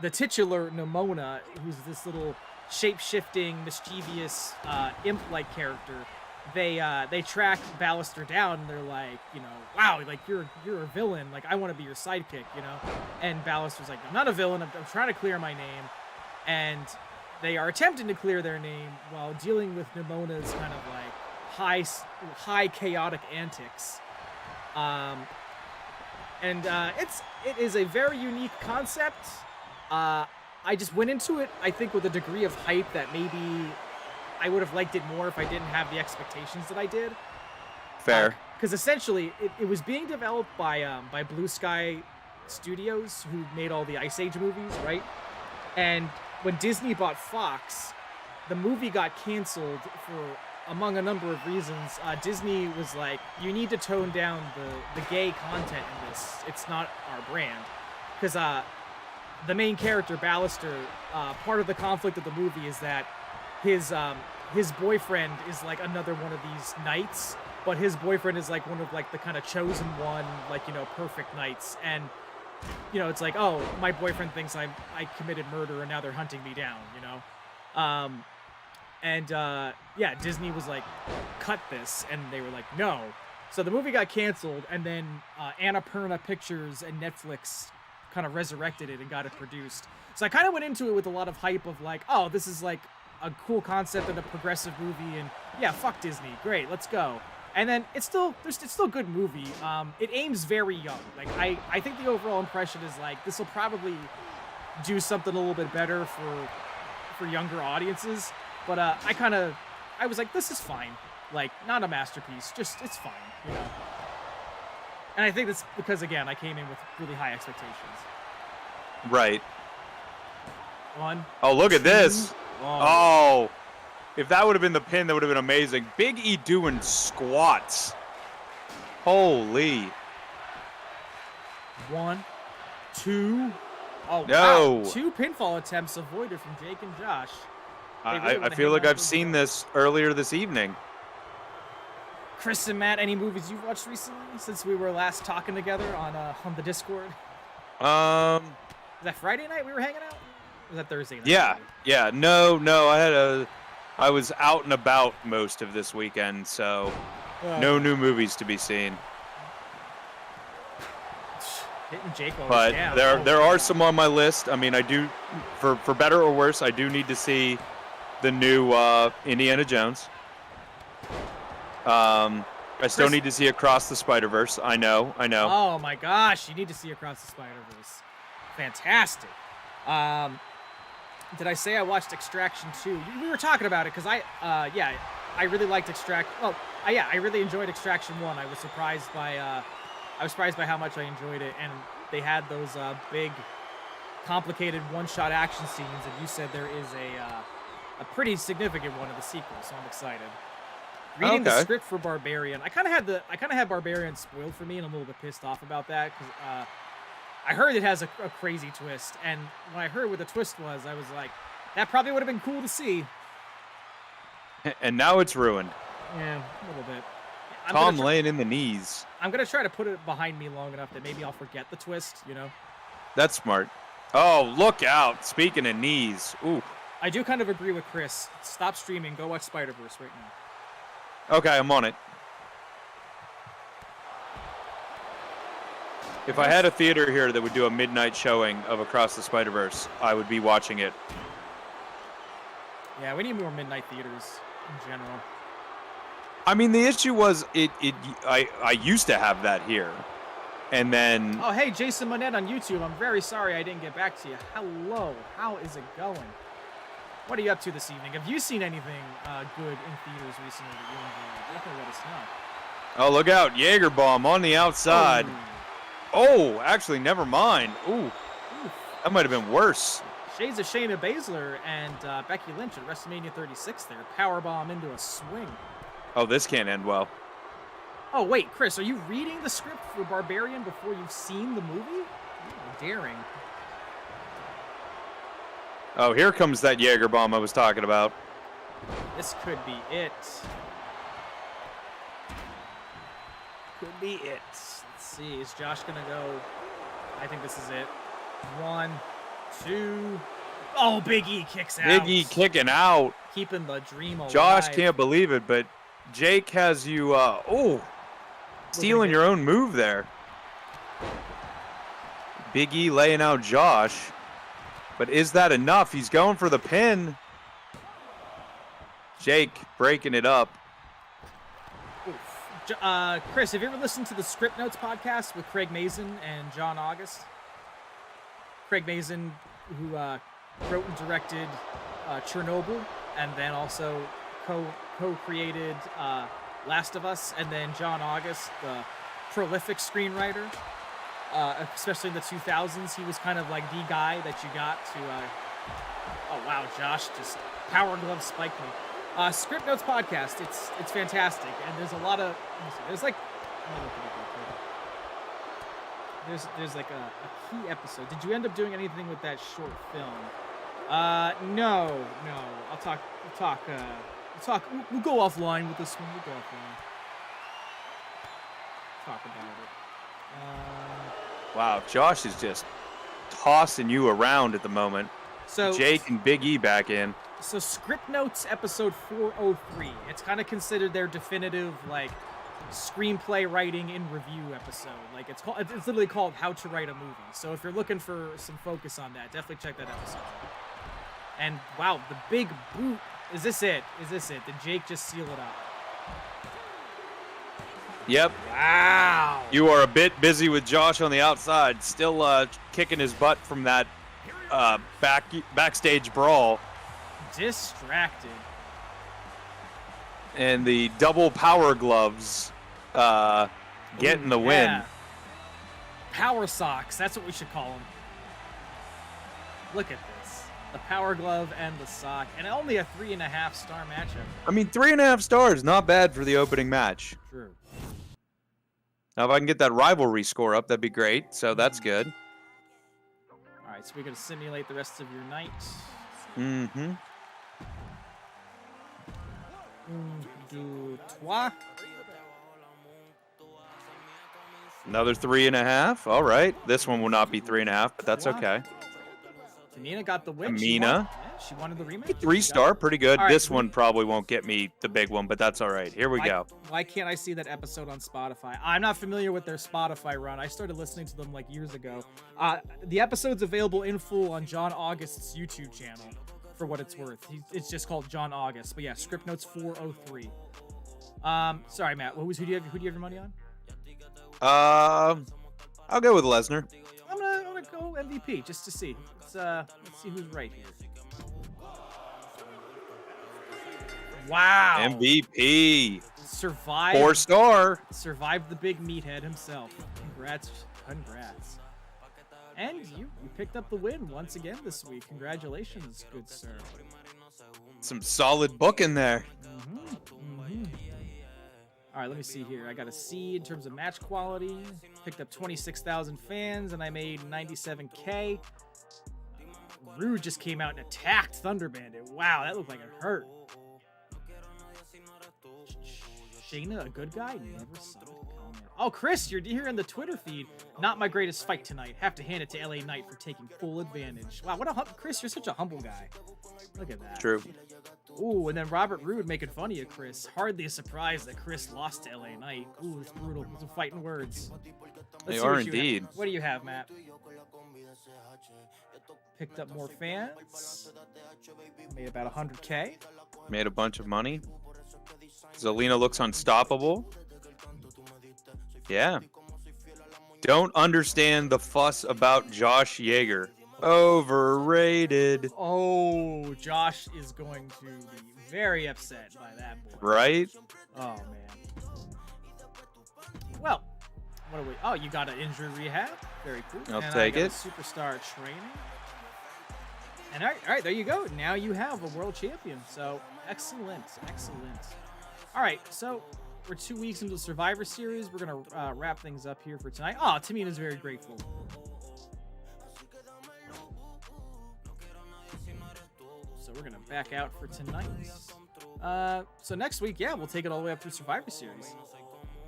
the titular Nimona, who's this little shape-shifting, mischievous, imp-like character. They track Ballister down and they're like, you know, wow, like you're a villain. Like I want to be your sidekick, you know? And Ballister's like, I'm not a villain. I'm trying to clear my name. And they are attempting to clear their name while dealing with Nimona's kind of like high chaotic antics. It is a very unique concept. I just went into it, I think, with a degree of hype that maybe I would have liked it more if I didn't have the expectations that I did. Fair. Because essentially, it was being developed by Blue Sky Studios, who made all the Ice Age movies, right? And when Disney bought Fox, the movie got canceled for, among a number of reasons. Disney was like, you need to tone down the gay content in this. It's not our brand. Because the main character, Ballister, part of the conflict of the movie is that his boyfriend is like another one of these knights, but his boyfriend is like one of like the kind of chosen one, like, you know, perfect knights. And, you know, it's like, oh, my boyfriend thinks I committed murder and now they're hunting me down, you know? Yeah, Disney was like, cut this, and they were like, no. So the movie got canceled, and then Annapurna Pictures and Netflix kind of resurrected it and got it produced. So I kind of went into it with a lot of hype of like, oh, this is like a cool concept and a progressive movie, and yeah, fuck Disney, great, let's go. And then it's still a good movie. It aims very young. Like I think the overall impression is like this will probably do something a little bit better for younger audiences. But I was like, this is fine. Like, not a masterpiece, just it's fine, you know. And I think that's because, again, I came in with really high expectations. Right. One. Oh, look at this. Oh. Oh, if that would have been the pin, that would have been amazing. Big E doing squats. Holy. 1, 2. Oh, No. wow. 2 pinfall attempts avoided from Jake and Josh. I feel like I've seen this earlier this evening. Chris and Matt, any movies you've watched recently since we were last talking together on the Discord? Was that Friday night we were hanging out? Or was that Thursday night? Yeah. No. I was out and about most of this weekend, so no new movies to be seen. Hitting Jake while But down. there are some on my list. I mean, I do, for better or worse, I do need to see the new Indiana Jones. I still need to see Across the Spider-Verse. I know. Oh my gosh, you need to see Across the Spider-Verse. Fantastic. Did I say I watched Extraction 2? We were talking about it because I really liked I really enjoyed Extraction 1. I was surprised by how much I enjoyed it, and they had those big, complicated one-shot action scenes, and you said there is a pretty significant one in the sequel, so I'm excited. Reading the script for Barbarian, I kind of had Barbarian spoiled for me, and I'm a little bit pissed off about that because I heard it has a crazy twist, and when I heard what the twist was, I was like, that probably would have been cool to see. And now it's ruined. Yeah, a little bit. Tom laying in the knees. I'm gonna try to put it behind me long enough that maybe I'll forget the twist, you know? That's smart. Oh, look out. Speaking of knees. Ooh. I do kind of agree with Chris. Stop streaming. Go watch Spider-Verse right now. Okay, I'm on it. If I had a theater here that would do a midnight showing of Across the Spider-Verse, I would be watching it. Yeah, we need more midnight theaters in general. I mean, the issue was I used to have that here. And then... Oh, hey, Jason Monette on YouTube. I'm very sorry I didn't get back to you. Hello. How is it going? What are you up to this evening? Have you seen anything good in theaters recently that you enjoyed? Definitely let us know. Oh, look out. Jaeger bomb on the outside. Oh, actually, never mind. Ooh. That might have been worse. Shades of Shayna Baszler and Becky Lynch at WrestleMania 36 there. Powerbomb into a swing. Oh, this can't end well. Oh, wait, Chris, are you reading the script for Barbarian before you've seen the movie? Ooh, daring. Oh, here comes that Jaeger bomb I was talking about. This could be it. Could be it. Let's see. Is Josh going to go? I think this is it. 1, 2. Oh, Big E kicks out. Big E kicking out. Keeping the dream alive. Josh can't believe it, but Jake has you, stealing your own move there. Big E laying out Josh. But is that enough? He's going for the pin. Jake breaking it up. Chris, have you ever listened to the Script Notes podcast with Craig Mazin and John August? Craig Mazin, who wrote and directed Chernobyl, and then also co-created Last of Us, and then John August, the prolific screenwriter, especially in the 2000s, he was kind of like the guy that you got to. Oh wow, Josh just power glove spiked me. Script Notes podcast. It's fantastic, and there's a lot of there's like there's like a key episode. Did you end up doing anything with that short film? No. I'll talk. We'll go offline with this one. We'll go offline. Talk about it. Wow, Josh is just tossing you around at the moment. So Jake and Big E back in. So Script Notes episode 403. It's kind of considered their definitive like screenplay writing in review episode. Like it's literally called How to Write a Movie. So if you're looking for some focus on that, definitely check that episode. And wow, the big boot. Is this it? Did Jake just seal it up? Yep. Wow. You are a bit busy with Josh on the outside, still kicking his butt from that backstage brawl. Distracted. And the double power gloves getting the win. Power socks. That's what we should call them. Look at this. The power glove and the sock. And only a 3.5-star matchup. I mean, 3.5 stars. Not bad for the opening match. True. Now, if I can get that rivalry score up, that'd be great. So that's good. All right, so we're going to simulate the rest of your night. Mm-hmm. Another 3.5. All right. This one will not be 3.5, but that's okay. Tamina got the win. Tamina. She wanted the rematch. 3-star, pretty good. Right, this one probably won't get me the big one, but that's all right. Here we go. Why can't I see that episode on Spotify? I'm not familiar with their Spotify run. I started listening to them like years ago. The episode's available in full on John August's YouTube channel, for what it's worth. It's just called John August. But yeah, Script Notes 403. Sorry, Matt. Who do you have your money on? I'll go with Lesnar. I'm gonna go MVP just to see. Let's see who's right here. Wow. MVP. Survived. 4-star. Survived the big meathead himself. Congrats. And you picked up the win once again this week. Congratulations, good sir. Some solid booking there. All right, let me see here. I got a C in terms of match quality. Picked up 26,000 fans, and I made 97K. Rude just came out and attacked Thunder Bandit. Wow, that looked like it hurt. Shayna, a good guy? Never saw it coming. Oh, Chris, you're here in the Twitter feed. Not my greatest fight tonight. Have to hand it to LA Knight for taking full advantage. Wow, Chris, you're such a humble guy. Look at that. True. Ooh, and then Robert Roode making fun of you, Chris. Hardly a surprise that Chris lost to LA Knight. Ooh, it's brutal. Some fighting words. They are indeed. What do you have, Matt? Picked up more fans. Made about 100K. Made a bunch of money. Zelina looks unstoppable. Yeah. Don't understand the fuss about Josh Yeager. Overrated. Oh, Josh is going to be very upset by that boy. Right? Oh, man. Well, what do we... Oh, you got an injury rehab. Very cool. I'll and take I got it. A superstar training. And all right, there you go. Now you have a world champion. So, excellent. All right, so we're 2 weeks into the Survivor Series. We're going to wrap things up here for tonight. Oh, Tamina's very grateful. So we're going to back out for tonight. So next week, yeah, we'll take it all the way up through Survivor Series.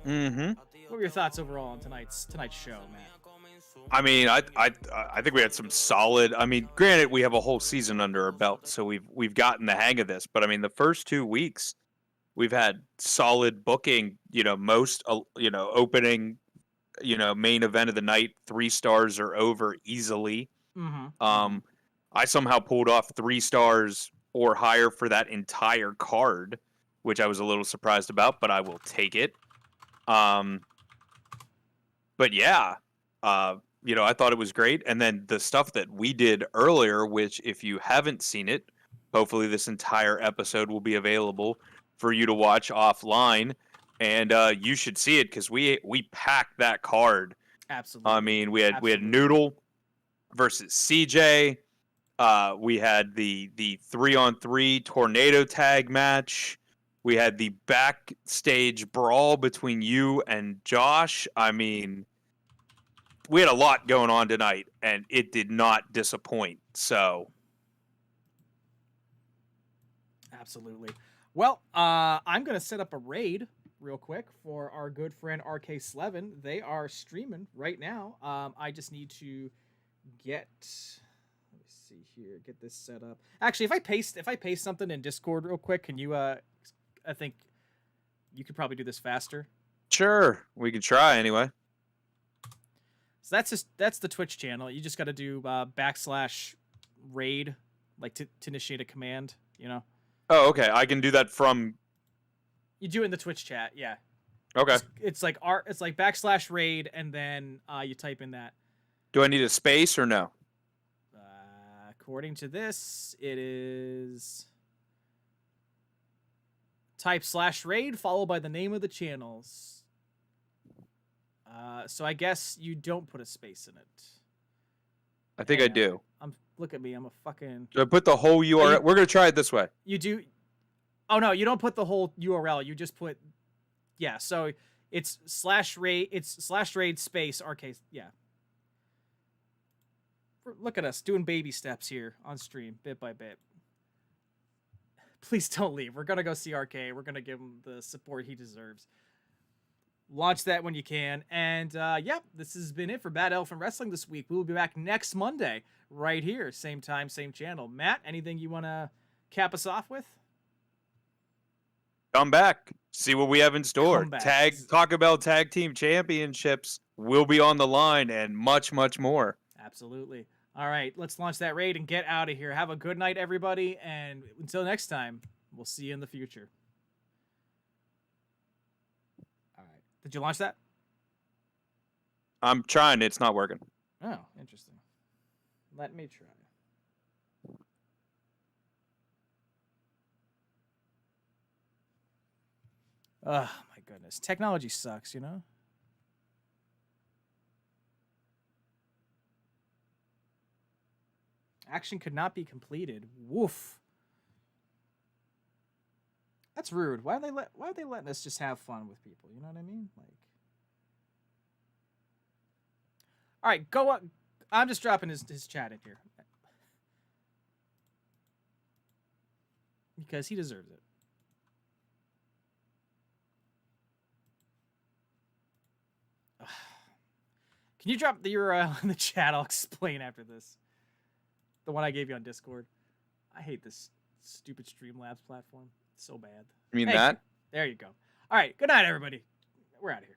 Mm-hmm. What were your thoughts overall on tonight's show, Matt? I mean, I think we had some solid. I mean, granted, we have a whole season under our belt, so we've gotten the hang of this. But I mean, the first 2 weeks, we've had solid booking. Most opening, main event of the night, 3 stars or over easily. Mm-hmm. I somehow pulled off 3 stars or higher for that entire card, which I was a little surprised about, but I will take it. But yeah, I thought it was great. And then the stuff that we did earlier, which if you haven't seen it, hopefully this entire episode will be available for you to watch offline. And you should see it because we packed that card. Absolutely. I mean, we had Noodle versus CJ. We had the 3-on-3 tornado tag match. We had the backstage brawl between you and Josh. I mean, we had a lot going on tonight, and it did not disappoint. So, absolutely. Well, I'm gonna set up a raid real quick for our good friend RK Slevin. They are streaming right now. I just need to get. Let me see here. Get this set up. Actually, if I paste something in Discord real quick, can you? I think you could probably do this faster. sure, we could try anyway. So that's the Twitch channel. You just got to do /raid, like to initiate a command. You know. Oh, okay. I can do that from. You do it in the Twitch chat, yeah. Okay. It's like /raid, and then you type in that. Do I need a space or no? According to this, it is type /raid followed by the name of the channels. So I guess you don't put a space in it. I think I do. Look at me. I'm a fucking. Do I put the whole URL? We're gonna try it this way. You do. Oh no, you don't put the whole URL. You just put. Yeah. So it's /raid. It's /raid space RK. Yeah. Look at us doing baby steps here on stream, bit by bit. Please don't leave. We're gonna go see RK. We're gonna give him the support he deserves. Launch that when you can. And yep, this has been it for Bad Elephant Wrestling this week. We will be back next Monday, right here, same time, same channel. Matt, anything you want to cap us off with? Come back, see what we have in store. Come back. Talk about tag team championships will be on the line, and much, much more. Absolutely. All right, let's launch that raid and get out of here. Have a good night, everybody, and until next time, we'll see you in the future. All right. Did you launch that? I'm trying. It's not working. Oh, interesting. Let me try. Oh, my goodness. Technology sucks, you know? Action could not be completed. Woof. That's rude. Why are they letting us just have fun with people? You know what I mean? Like, all right, go up. I'm just dropping his chat in here because he deserves it. Can you drop the URL in the chat? I'll explain after this. The one I gave you on Discord. I hate this stupid Streamlabs platform. It's so bad. You mean that? There you go. All right. Good night, everybody. We're out of here.